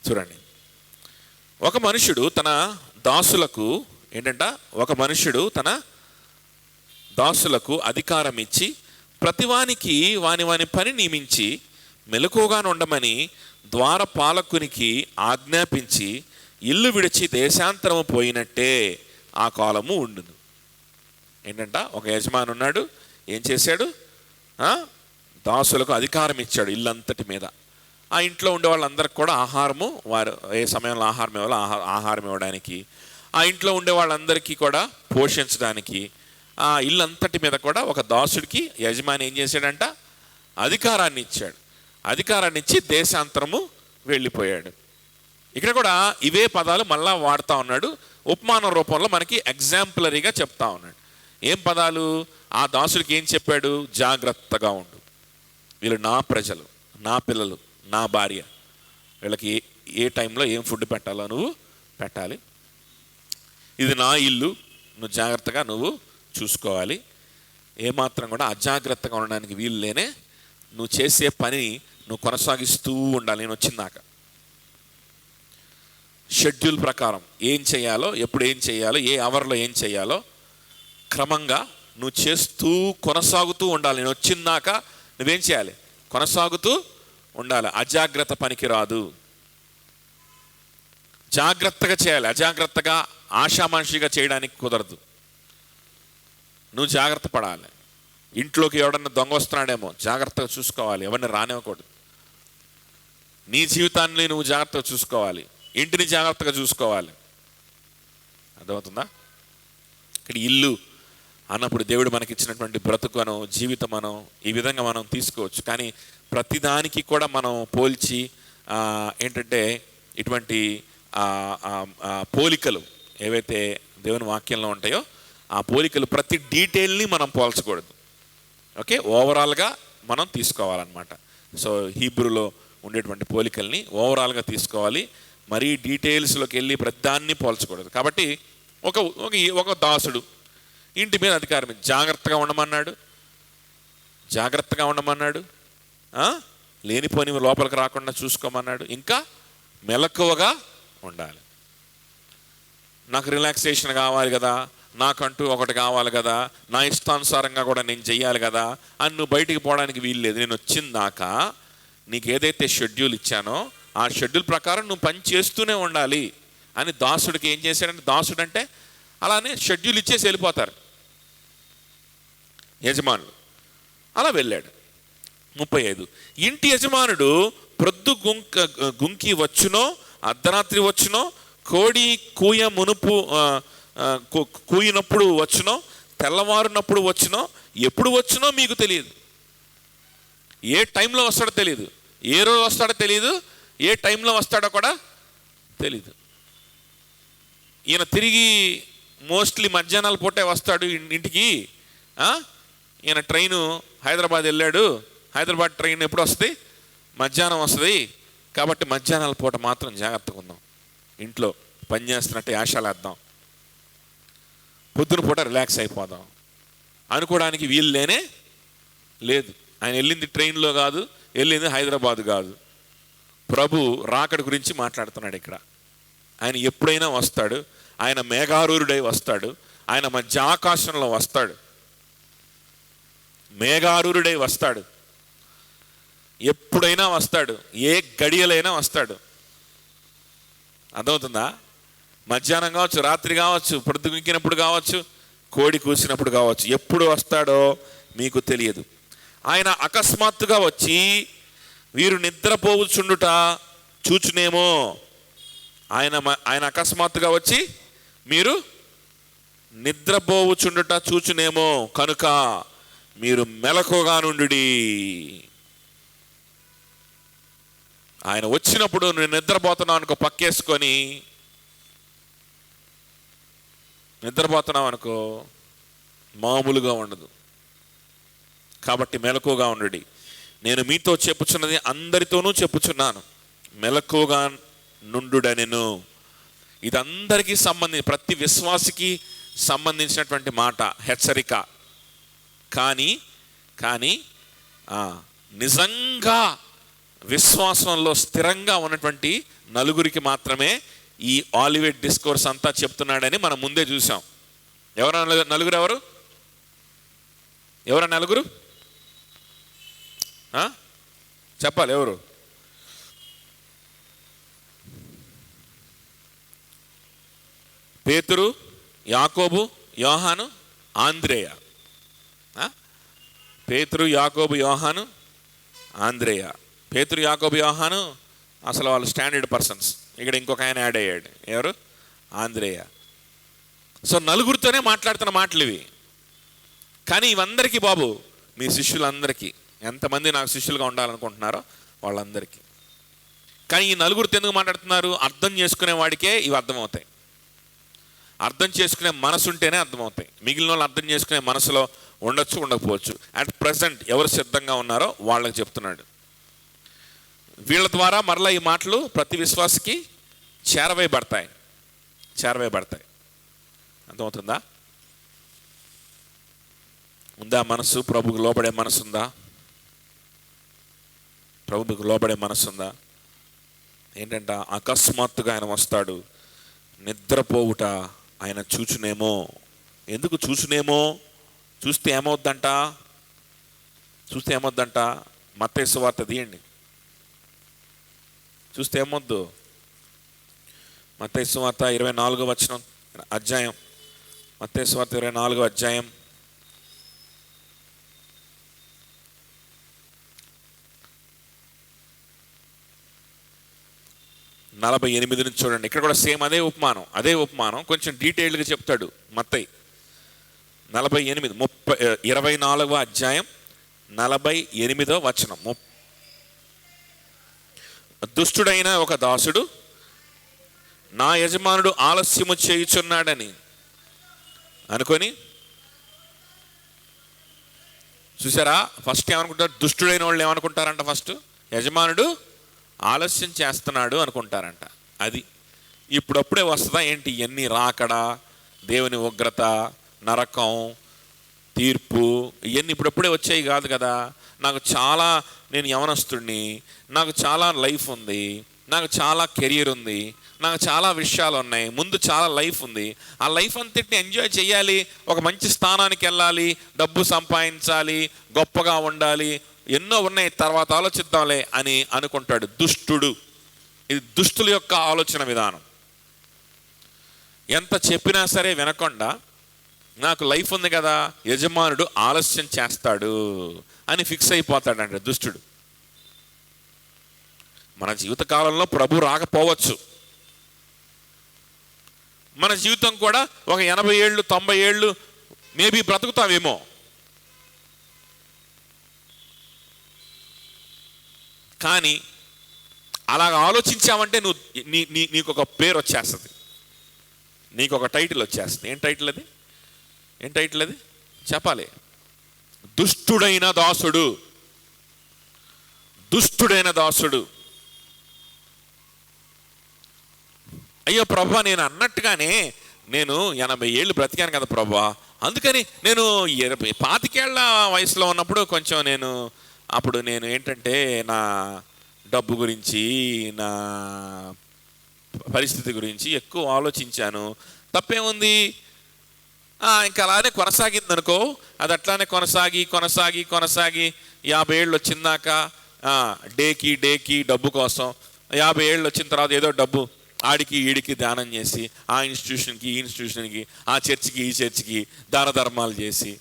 చూడండి, ఒక మనుషుడు తన దాసులకు అధికారం ఇచ్చి ప్రతివానికి వాని పని నియమించి మెలకువగా ఉండమని ద్వారపాలకునికి ఆజ్ఞాపించి ఇల్లు విడిచి దేశాంతరము పోయినట్టే ఆ కాలము ఉండును. ఒక యజమాని ఉన్నాడు, ఏం చేశాడు? దాసులకు అధికారం ఇచ్చాడు ఇల్లంతటి మీద. ఆ ఇంట్లో ఉండే వాళ్ళందరికీ కూడా ఆహారము, వారు ఏ సమయంలో ఆహారం ఇవ్వాలో ఆహారం ఇవ్వడానికి, ఆ ఇంట్లో ఉండే వాళ్ళందరికీ కూడా పోషించడానికి, ఆ ఇల్లంతటి మీద కూడా ఒక దాసుడికి యజమాని ఏం చేశాడంట? అధికారాన్ని ఇచ్చాడు. అధికారాన్ని ఇచ్చి దేశాంతరము వెళ్ళిపోయాడు. ఇక్కడ కూడా ఇవే పదాలు మళ్ళా వాడుతూ ఉన్నాడు, ఉపమాన రూపంలో మనకి ఎగ్జాంపులరీగా చెప్తా ఉన్నాడు. ఏం పదాలు? ఆ దాసుడికి ఏం చెప్పాడు? జాగ్రత్తగా ఉండు, వీళ్ళు నా ప్రజలు, నా పిల్లలు, నా భార్య, వీళ్ళకి ఏ టైంలో ఏం ఫుడ్ పెట్టాలో నువ్వు పెట్టాలి, ఇది నా ఇల్లు, నువ్వు జాగ్రత్తగా నువ్వు చూసుకోవాలి, ఏమాత్రం కూడా అజాగ్రత్తగా ఉండడానికి వీలు లేనే, నువ్వు చేసే పని నువ్వు కొనసాగిస్తూ ఉండాలి. నేను వచ్చిందాక షెడ్యూల్ ప్రకారం ఏం చేయాలో, ఎప్పుడు ఏం చేయాలో, ఏ అవర్లో ఏం చేయాలో క్రమంగా నువ్వు చేస్తూ కొనసాగుతూ ఉండాలి. నేను వచ్చిందాక నువ్వేం చేయాలి? కొనసాగుతూ ఉండాలి. అజాగ్రత్త పనికి రాదు, జాగ్రత్తగా చేయాలి. అజాగ్రత్తగా ఆషామాషిగా చేయడానికి కుదరదు. నువ్వు జాగ్రత్త పడాలి. ఇంట్లోకి ఎవడన్నా దొంగ వస్తున్నాడేమో జాగ్రత్తగా చూసుకోవాలి, ఎవరిని రానివ్వకూడదు. నీ జీవితాన్ని నువ్వు జాగ్రత్తగా చూసుకోవాలి, ఇంటిని జాగ్రత్తగా చూసుకోవాలి. అర్థమవుతుందా? ఇక్కడ ఇల్లు అన్నప్పుడు దేవుడు మనకి ఇచ్చినటువంటి బ్రతుకను, జీవితమను ఈ విధంగా మనం తీసుకోవచ్చు. కానీ ప్రతిదానికి కూడా మనం పోల్చి ఇటువంటి పోలికలు ఏవైతే దేవుని వాక్యంలో ఉంటాయో ఆ పోలికలు ప్రతి డీటెయిల్ని మనం పోల్చకూడదు. ఓకే, ఓవరాల్గా మనం తీసుకోవాలన్నమాట. సో హీబ్రూలో ఉండేటువంటి పోలికల్ని ఓవరాల్గా తీసుకోవాలి, మరీ డీటెయిల్స్లోకి వెళ్ళి ప్రతిదాన్ని పోల్చకూడదు. కాబట్టి ఒక దాసుడు ఇంటి మీద అధికారం జాగ్రత్తగా ఉండమన్నాడు, లేనిపోని లోపలికి రాకుండా చూసుకోమన్నాడు, ఇంకా మెలకువగా ఉండాలి. నాకు రిలాక్సేషన్ కావాలి కదా, నాకంటూ ఒకటి కావాలి కదా, నా ఇష్టానుసారంగా కూడా నేను చెయ్యాలి కదా అని నువ్వు బయటికి పోవడానికి వీలు లేదు. నేను వచ్చిందాకా నీకు ఏదైతే షెడ్యూల్ ఇచ్చానో ఆ షెడ్యూల్ ప్రకారం నువ్వు పని చేస్తూనే ఉండాలి అని దాసుడికి ఏం చేశాడంటే, దాసుడు అంటే అలానే షెడ్యూల్ ఇచ్చేసి వెళ్ళిపోతారు యజమానులు. అలా వెళ్ళాడు. 35, ఇంటి యజమానుడు ప్రొద్దు గుంకి వచ్చునో, అర్ధరాత్రి వచ్చునో, కోడి కూయినప్పుడు వచ్చునో, తెల్లవారునప్పుడు వచ్చునో, ఎప్పుడు వచ్చునో మీకు తెలియదు. ఏ టైంలో వస్తాడో తెలియదు, ఏ రోజు వస్తాడో తెలియదు, ఏ టైంలో వస్తాడో కూడా తెలీదు. ఈయన తిరిగి మోస్ట్లీ మధ్యాహ్నాల పూటే వస్తాడు ఇంటికి. ఈయన ట్రైను హైదరాబాద్ వెళ్ళాడు, హైదరాబాద్ ట్రైన్ ఎప్పుడు వస్తుంది? మధ్యాహ్నం వస్తుంది. కాబట్టి మధ్యాహ్నాల పూట మాత్రం జాగ్రత్తగా ఉందాం, ఇంట్లో పని చేస్తున్నట్టు యాషాలు వేద్దాం, పొద్దున పూట రిలాక్స్ అయిపోదాం అనుకోవడానికి వీలు లేదు. ఆయన వెళ్ళింది ట్రైన్లో కాదు, వెళ్ళింది హైదరాబాద్ కాదు. ప్రభు రాకడ గురించి మాట్లాడుతున్నాడు ఇక్కడ. ఆయన ఎప్పుడైనా వస్తాడు, ఆయన మేఘారూరుడై వస్తాడు, ఆయన మధ్య ఆకాశంలో వస్తాడు, మేఘారూరుడై వస్తాడు, ఎప్పుడైనా వస్తాడు, ఏ గడియలైనా వస్తాడు. అర్థమవుతుందా? మధ్యాహ్నం కావచ్చు, రాత్రి కావచ్చు, పొద్దుగుంకినప్పుడు కావచ్చు, కోడి కూసినప్పుడు కావచ్చు, ఎప్పుడు వస్తాడో మీకు తెలియదు. ఆయన అకస్మాత్తుగా వచ్చి వీరు నిద్రపోవుచుండుట చూచునేమో. ఆయన అకస్మాత్తుగా వచ్చి మీరు నిద్రపోవుచుండుట చూచునేమో, కనుక మీరు మెలకువగా నుండుడి. ఆయన వచ్చినప్పుడు నేను నిద్రపోతున్నావు అనుకో, పక్కేసుకొని నిద్రపోతున్నావు అనుకో, మామూలుగా ఉండదు. కాబట్టి మెలకువగా ఉండుడి. నేను మీతో చెప్పుచున్నది అందరితోనూ చెప్పుచున్నాను, మెలకువగా నుండుడనెను. ఇది అందరికీ సంబంధించి, ప్రతి విశ్వాసికి సంబంధించినటువంటి మాట, హెచ్చరిక. కానీ కానీ నిజంగా విశ్వాసంలో స్థిరంగా ఉన్నటువంటి నలుగురికి మాత్రమే ఈ ఆలివేట్ డిస్కోర్స్ అంతా చెప్తున్నాడని మనం ముందే చూసాం. నలుగురు ఎవరు? ఎవరా నలుగురు? చెప్పాలి ఎవరు? పేతురు, యాకోబు, యోహాను, ఆంద్రేయ. పేతురు, యాకోబు, యోహాను, ఆంద్రేయ. పేతురు, యాకోబు, యోహాను అసలు వాళ్ళు స్టాండర్డ్ పర్సన్స్. ఇక్కడ ఇంకొక ఆయన యాడ్ అయ్యాడు. ఎవరు? ఆంద్రేయ. సో నలుగురితోనే మాట్లాడుతున్న మాటలు ఇవి. కానీ ఇవందరికీ బాబు, మీ శిష్యులందరికీ, ఎంతమంది నాకు శిష్యులుగా ఉండాలనుకుంటున్నారో వాళ్ళందరికీ. కానీ ఈ నలుగురితో ఎందుకు మాట్లాడుతున్నారు? అర్థం చేసుకునే వాడికే ఇవి అర్థమవుతాయి. అర్థం చేసుకునే మనసు ఉంటేనే అర్థమవుతాయి. మిగిలిన వాళ్ళు అర్థం చేసుకునే మనసులో ఉండొచ్చు, ఉండకపోవచ్చు. అట్ ప్రజెంట్ ఎవరు సిద్ధంగా ఉన్నారో వాళ్ళకి చెప్తున్నాడు. వీళ్ళ ద్వారా మరలా ఈ మాటలు ప్రతి విశ్వాసకి చేరవేయబడతాయి. అర్థమవుతుందా? ఉందా మనసు? ప్రభుకు లోబడే మనసు ఉందా? ప్రభుకు లోబడే మనసు ఉందా? ఏంటంట, అకస్మాత్తుగా ఆయన వస్తాడు. నిద్రపోవుట ఆయన చూచునేమో. ఎందుకు చూచునేమో? చూస్తే ఏమవుద్దంట? మత్తయి సువార్త తీయండి. చూస్తే ఏమొద్దు? మత్తయి సువార్త 24వ అధ్యాయం. మత్తయి సువార్త 24వ అధ్యాయం 48 నుంచి చూడండి. ఇక్కడ కూడా సేమ్ అదే ఉపమానం కొంచెం డీటెయిల్డ్గా చెప్తాడు మత్తయి. 24వ అధ్యాయం 48వ వచనం. దుష్టుడైన ఒక దాసుడు నా యజమానుడు ఆలస్యము చేయుచున్నాడని అనుకొని, చూసారా? ఫస్ట్ ఏమనుకుంటారు? దుష్టుడైన వాళ్ళు ఏమనుకుంటారంట? ఫస్ట్ యజమానుడు ఆలస్యం చేస్తున్నాడు అనుకుంటారంట. అది ఇప్పుడప్పుడే వస్తుందా ఏంటి? ఇవన్నీ రాకడా, దేవుని ఉగ్రత, నరకం, తీర్పు, ఇవన్నీ ఇప్పుడప్పుడే వచ్చాయి కాదు కదా. నేను యవనస్తుడిని, నాకు చాలా లైఫ్ ఉంది, నాకు చాలా కెరియర్ ఉంది, నాకు చాలా విషయాలు ఉన్నాయి, ముందు చాలా లైఫ్ ఉంది. ఆ లైఫ్ అంతటిని ఎంజాయ్ చేయాలి, ఒక మంచి స్థానానికి వెళ్ళాలి, డబ్బు సంపాదించాలి, గొప్పగా ఉండాలి, ఎన్నో ఉన్నాయి, తర్వాత ఆలోచిద్దాంలే అని అనుకుంటాడు దుష్టుడు. ఇది దుష్టుల యొక్క ఆలోచన విధానం. ఎంత చెప్పినా సరే వినకుండా, నాకు లైఫ్ ఉంది కదా, యజమానుడు ఆలస్యం చేస్తాడు అని ఫిక్స్ అయిపోతాడంట దుష్టుడు. మన జీవితకాలంలో ప్రభు రాకపోవచ్చు. మన జీవితం కూడా ఒక 80 ఏళ్ళు 90 ఏళ్ళు మేబీ బ్రతుకుతావేమో. కానీ అలాగ ఆలోచించావంటే నీకు ఒక పేరు వచ్చేస్తుంది, నీకు ఒక టైటిల్ వచ్చేస్తుంది. ఏం టైటిల్ అది? చెప్పాలి. దుష్టుడైన దాసుడు. అయ్యో ప్రభా, నేను అన్నట్టుగానే నేను 80 ఏళ్ళు బ్రతికాను కదా ప్రభా, అందుకని నేను 25 వయసులో ఉన్నప్పుడు కొంచెం అప్పుడు నేను ఏంటంటే నా డబ్బు గురించి, నా పరిస్థితి గురించి ఎక్కువ ఆలోచించాను. తప్పేముంది? ఇంకా అలానే కొనసాగింది అనుకో. అది అట్లానే కొనసాగి 50 ఏళ్ళు వచ్చిందాక డేకి డబ్బు కోసం, 50 ఏళ్ళు వచ్చిన తర్వాత ఏదో డబ్బు ఆడికి ఈడికి దానం చేసి, ఆ ఇన్స్టిట్యూషన్కి ఈ ఇన్స్టిట్యూషన్కి, ఆ చర్చికి ఈ చర్చికి దాన ధర్మాలు చేసి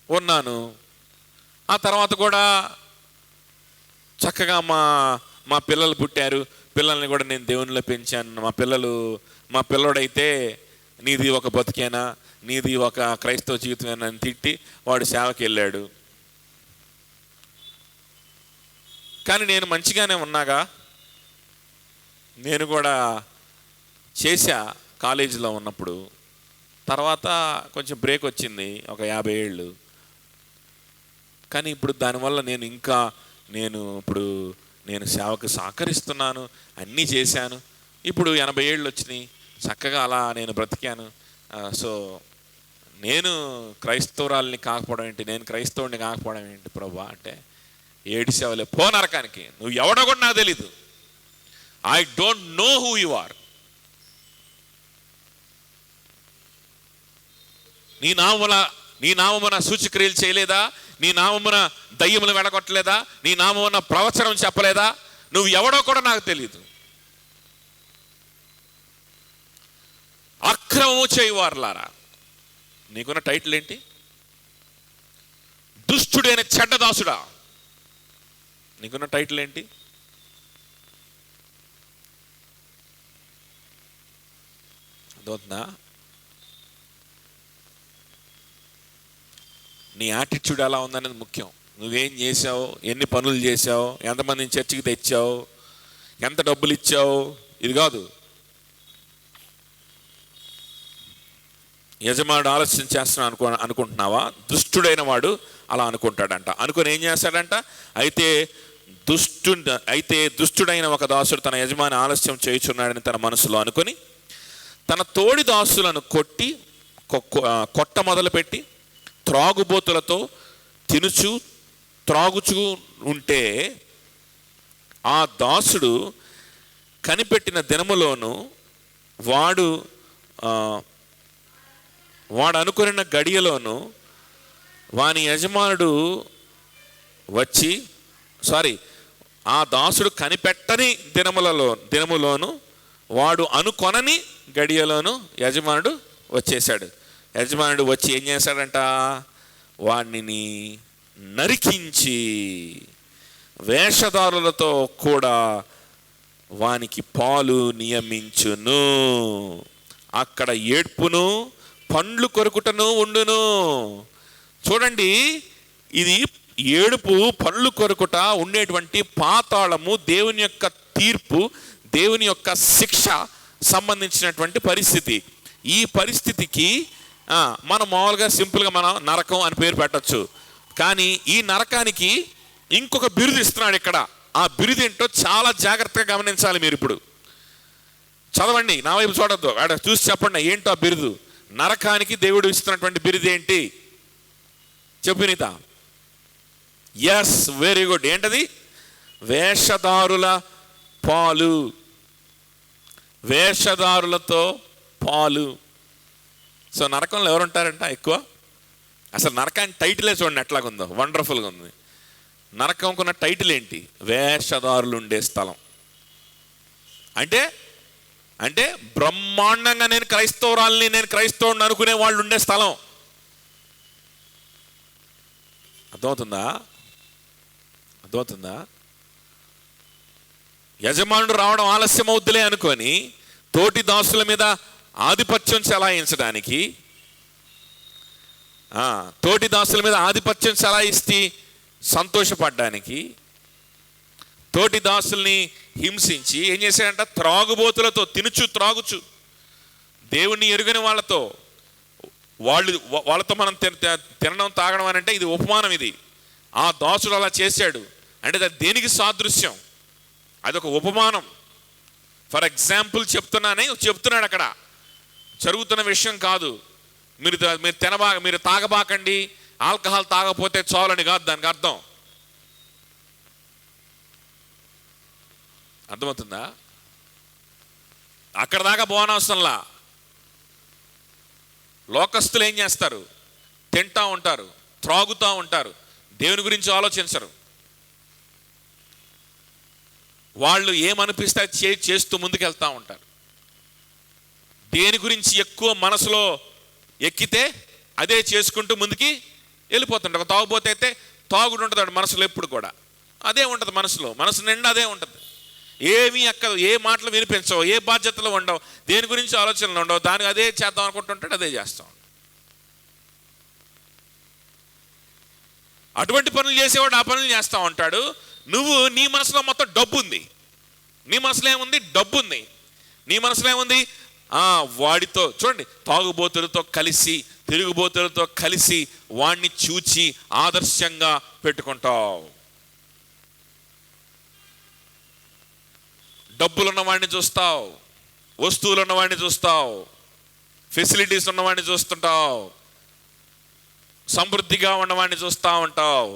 ఉన్నాను. ఆ తర్వాత కూడా చక్కగా మా పిల్లలు పుట్టారు, పిల్లల్ని కూడా నేను దేవునిలో పెంచాను. మా పిల్లోడైతే నీది ఒక బతికేనా, నీది ఒక క్రైస్తవ జీవితమేనా అని తిట్టి వాడు సేవకి వెళ్ళాడు. కానీ నేను మంచిగానే ఉన్నాగా, నేను కూడా చేశా కాలేజీలో ఉన్నప్పుడు. తర్వాత కొంచెం బ్రేక్ వచ్చింది, ఒక 50 ఏళ్ళు. కానీ ఇప్పుడు దానివల్ల నేను సేవకు సహకరిస్తున్నాను, అన్నీ చేశాను. ఇప్పుడు 80 ఏళ్ళు వచ్చినాయి. చక్కగా అలా నేను బ్రతికాను. సో నేను క్రైస్తవురాల్ని కాకపోవడం ఏంటి, నేను క్రైస్తవుడిని కాకపోవడం ఏంటి ప్రభా అంటే, ఏడిసేవలే, పో నరకానికి, నువ్వు ఎవడో కూడా నాకు తెలీదు, I don't know who you are. నీ నామమున సూచక్రియలు చేయలేదా, నీ నామమున దయ్యములు వెళ్ళగొట్టలేదా, నీ నామమున ప్రవచనం చెప్పలేదా, నువ్వు ఎవడో కూడా నాకు తెలియదు. అక్రమము చేయువారులారా, నీకున్న టైటిల్ ఏంటి? దుష్టుడైన చెడ్డదాసుడా, నీకున్న టైటిల్ ఏంటి? అర్థమవుతుందా? నీ యాటిట్యూడ్ ఎలా ఉందనేది ముఖ్యం. నువ్వేం చేసావు, ఎన్ని పనులు చేసావు, ఎంతమందిని చర్చికి తెచ్చావు, ఎంత డబ్బులు ఇచ్చావు, ఇది కాదు. యజమానుడు ఆలస్యం చేస్తున్నాను అనుకుంటున్నావా? దుష్టుడైన వాడు అలా అనుకుంటాడంట. అనుకుని ఏం చేస్తాడంట? అయితే దుష్టుడైన ఒక దాసుడు తన యజమాని ఆలస్యం చేయుచున్నాడని తన మనసులో అనుకొని తన తోడి దాసులను కొట్ట మొదలుపెట్టి త్రాగుబోతులతో త్రాగుచూ ఉంటే ఆ దాసుడు కనిపెట్టిన దినములోను వాడు అనుకున్న గడియలోను వాని యజమానుడు వచ్చి ఆ దాసుడు కనిపెట్టని దినములోను వాడు అనుకొనని గడియలోను యజమానుడు వచ్చేసాడు. యజమానుడు వచ్చి ఏం చేశాడంట? వాణ్ణి నరికించి వేషధారులతో కూడా వానికి పాలు నియమించును. అక్కడ ఏడ్పును పండ్లు కొరుకుటను ఉండును. చూడండి, ఇది ఏడుపు పండ్లు కొరుకుట ఉండేటువంటి పాతాళము, దేవుని యొక్క తీర్పు, దేవుని యొక్క శిక్ష సంబంధించినటువంటి పరిస్థితి. ఈ పరిస్థితికి మనం మామూలుగా సింపుల్గా మనం నరకం అని పేరు పెట్టచ్చు. కానీ ఈ నరకానికి ఇంకొక బిరుదు ఇస్తున్నాడు ఇక్కడ. ఆ బిరుదు ఏంటో చాలా జాగ్రత్తగా గమనించాలి. మీరు ఇప్పుడు చదవండి, నా వైపు చూడద్దు, చూసి చెప్పండి ఏంటో ఆ బిరుదు. నరకానికి దేవుడు ఇస్తున్నటువంటి బిరుదు ఏంటి చెప్పు నీత? Yes, very good. ఏంటది? వేషధారుల పాలు, వేషధారులతో పాలు. సో నరకంలో ఎవరు ఉంటారంట ఎక్కువ? అసలు నరకానికి టైటిలే చూడండి ఎట్లాగుందో, వండర్ఫుల్గా ఉంది. నరకంకున్న టైటిల్ ఏంటి? వేషధారులు ఉండే స్థలం. అంటే బ్రహ్మాండంగా నేను క్రైస్తవుడిని అనుకునే వాళ్ళు ఉండే స్థలం. అర్థమవుతుందా? యజమానుడు రావడం ఆలస్యం అవుద్దులే అనుకొని తోటి దాసుల మీద ఆధిపత్యం చెలాయించడానికి, తోటి దాసుల మీద ఆధిపత్యం చెలాయిస్తే సంతోషపడ్డానికి, తోటి దాసుల్ని హింసించి ఏం చేశాడంట? త్రాగుబోతులతో త్రాగుచు దేవుణ్ణి ఎరుగని వాళ్ళతో మనం తినడం తాగడం అని అంటే ఇది ఉపమానం. ఇది ఆ దాసుడు అలా చేశాడు అంటే దేనికి సాదృశ్యం? అదొక ఉపమానం. ఫర్ ఎగ్జాంపుల్ చెప్తున్నాడు అక్కడ. జరుగుతున్న విషయం కాదు. మీరు తాగబాకండి, ఆల్కహాల్ తాగపోతే చాలని కాదు దానికి అర్థం. అర్థమవుతుందా? అక్కడ దాకా పోనవసరంలా. లోకస్తులు ఏం చేస్తారు? తింటా ఉంటారు, త్రాగుతూ ఉంటారు, దేవుని గురించి ఆలోచించరు. వాళ్ళు ఏమనిపిస్తే చేస్తూ ముందుకెళ్తూ ఉంటారు. దేని గురించి ఎక్కువ మనసులో ఎక్కితే అదే చేసుకుంటూ ముందుకి వెళ్ళిపోతుంటారు. తాగుపోతే అయితే తాగుడు ఉంటుంది మనసులో, ఎప్పుడు కూడా అదే ఉంటుంది మనసు నిండా అదే ఉంటుంది. ఏమీ ఎక్కదు, ఏ మాటలు వినిపించవు, ఏ బాధ్యతలు ఉండవు, దేని గురించి ఆలోచనలు ఉండవు. దానికి అదే చేద్దాం అనుకుంటుంటాడు, అదే చేస్తాం. అటువంటి పనులు చేసేవాడు ఆ పనులు చేస్తూ ఉంటాడు. నువ్వు నీ మనసులో మొత్తం డబ్బు ఉంది. నీ మనసులో ఏముంది? డబ్బు ఉంది. నీ మనసులో ఏముంది? వాడితో చూడండి, తాగుబోతులతో కలిసి, తిరుగుబోతులతో కలిసి వాడిని చూచి ఆదర్శంగా పెట్టుకుంటావు. డబ్బులున్న వాడిని చూస్తావు, వస్తువులు ఉన్నవాడిని చూస్తావు, ఫెసిలిటీస్ ఉన్నవాడిని చూస్తుంటావు, సమృద్ధిగా ఉన్నవాడిని చూస్తూ ఉంటావు,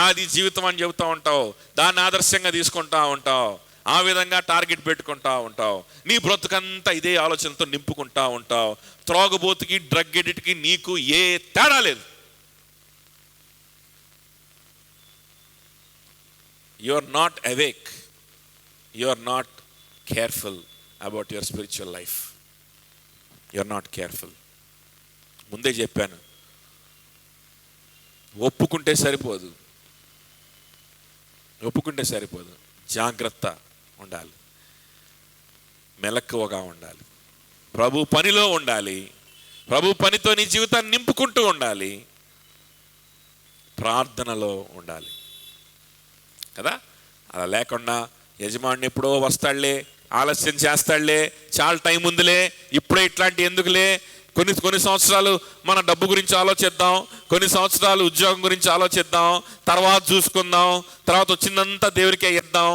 అది జీవితం అని చెబుతూ ఉంటావు, దాన్ని ఆదర్శంగా తీసుకుంటా ఉంటావు, ఆ విధంగా టార్గెట్ పెట్టుకుంటా ఉంటావు. నీ బ్రతుకంతా ఇదే ఆలోచనతో నింపుకుంటా ఉంటావు. త్రాగుబోతుకి, డ్రగ్ ఎడిట్కి నీకు ఏ తేడా లేదు. You are not awake, you are not careful about your spiritual life. You are not careful. ముందే చెప్పాను, ఒప్పుకుంటే సరిపోదు, ఒప్పుకుంటే సరిపోదు. జాగ్రత్త ఉండాలి, మెలకువగా ఉండాలి, ప్రభు పనిలో ఉండాలి, ప్రభు పనితో నీ జీవితాన్ని నింపుకుంటూ ఉండాలి, ప్రార్థనలో ఉండాలి కదా. అలా లేకుండా యజమాని ఎప్పుడో వస్తాడులే, ఆలస్యం చేస్తాడులే, చాలా టైం ఉందిలే, ఇప్పుడే ఇట్లాంటి ఎందుకులే, కొన్ని సంవత్సరాలు మన డబ్బు గురించి ఆలోచిద్దాం, కొన్ని సంవత్సరాలు ఉద్యోగం గురించి ఆలోచిద్దాం, తర్వాత చూసుకుందాం, తర్వాత వచ్చిందంతా దేవుడికే ఇద్దాం.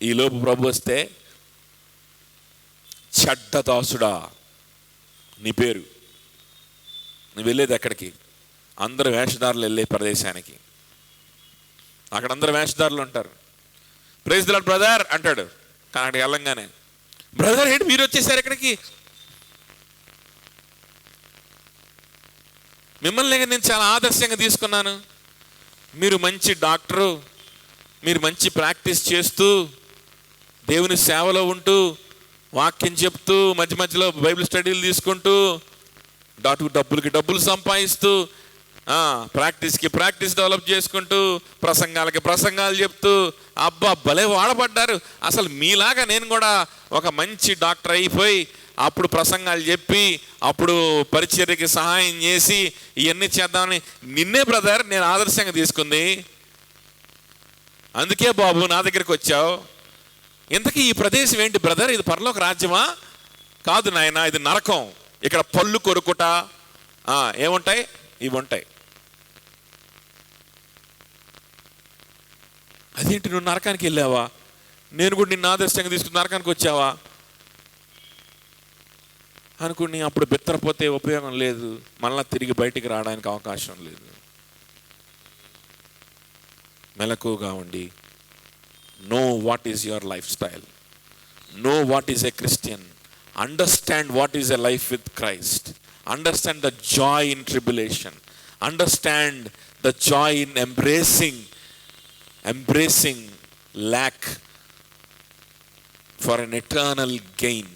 ఈలోపు ప్రభు వస్తే, చెడ్డ దాసుడా నీ పేరు, నువ్వు వెళ్ళేది ఎక్కడికి? అందరు వేషధారులు వెళ్ళే ప్రదేశానికి. అక్కడ అందరు వేషధారులు ఉంటారు. ప్రైజ్ ది లార్డ్ బ్రదర్ అంటాడు, కానీ అక్కడికి వెళ్ళంగానే, బ్రదర్ ఏంటి మీరు వచ్చేసారు ఇక్కడికి? మిమ్మల్ని నేను చాలా ఆదర్శంగా తీసుకున్నాను, మీరు మంచి డాక్టరు, మీరు మంచి ప్రాక్టీస్ చేస్తూ దేవుని సేవలో ఉంటూ వాక్యం చెప్తూ మధ్య మధ్యలో బైబిల్ స్టడీలు తీసుకుంటూ డబ్బులకి డబ్బులు సంపాదిస్తూ ప్రాక్టీస్కి ప్రాక్టీస్ డెవలప్ చేసుకుంటూ ప్రసంగాలకి ప్రసంగాలు చెప్తూ అబ్బా భలే వాడబడ్డారు. అసలు మీలాగా నేను కూడా ఒక మంచి డాక్టర్ అయిపోయి అప్పుడు ప్రసంగాలు చెప్పి అప్పుడు పరిచర్యకి సహాయం చేసి ఇవన్నీ చేద్దామని నిన్నే బ్రదర్ నేను ఆదర్శంగా తీసుకుంది, అందుకే బాబు నా దగ్గరికి వచ్చావు. ఇంతకీ ఈ ప్రదేశం ఏంటి బ్రదర్? ఇది పరలోక రాజ్యమా? కాదు నాయన, ఇది నరకం. ఇక్కడ పళ్ళు కొరుకుట ఏముంటాయి, ఇవి ఉంటాయి. అదేంటి నువ్వు నరకానికి వెళ్ళావా? నేను కూడా నిన్ను ఆదర్శంగా తీసుకుని నరకానికి వచ్చావా అనుకుని అప్పుడు బెత్తరపోతే ఉపయోగం లేదు, మళ్ళా తిరిగి బయటికి రావడానికి అవకాశం లేదు. మెలకువగా ఉండి, know what is your lifestyle, know what is a Christian, understand what is a life with Christ, understand the joy in tribulation, understand the joy in embracing lack for an eternal gain.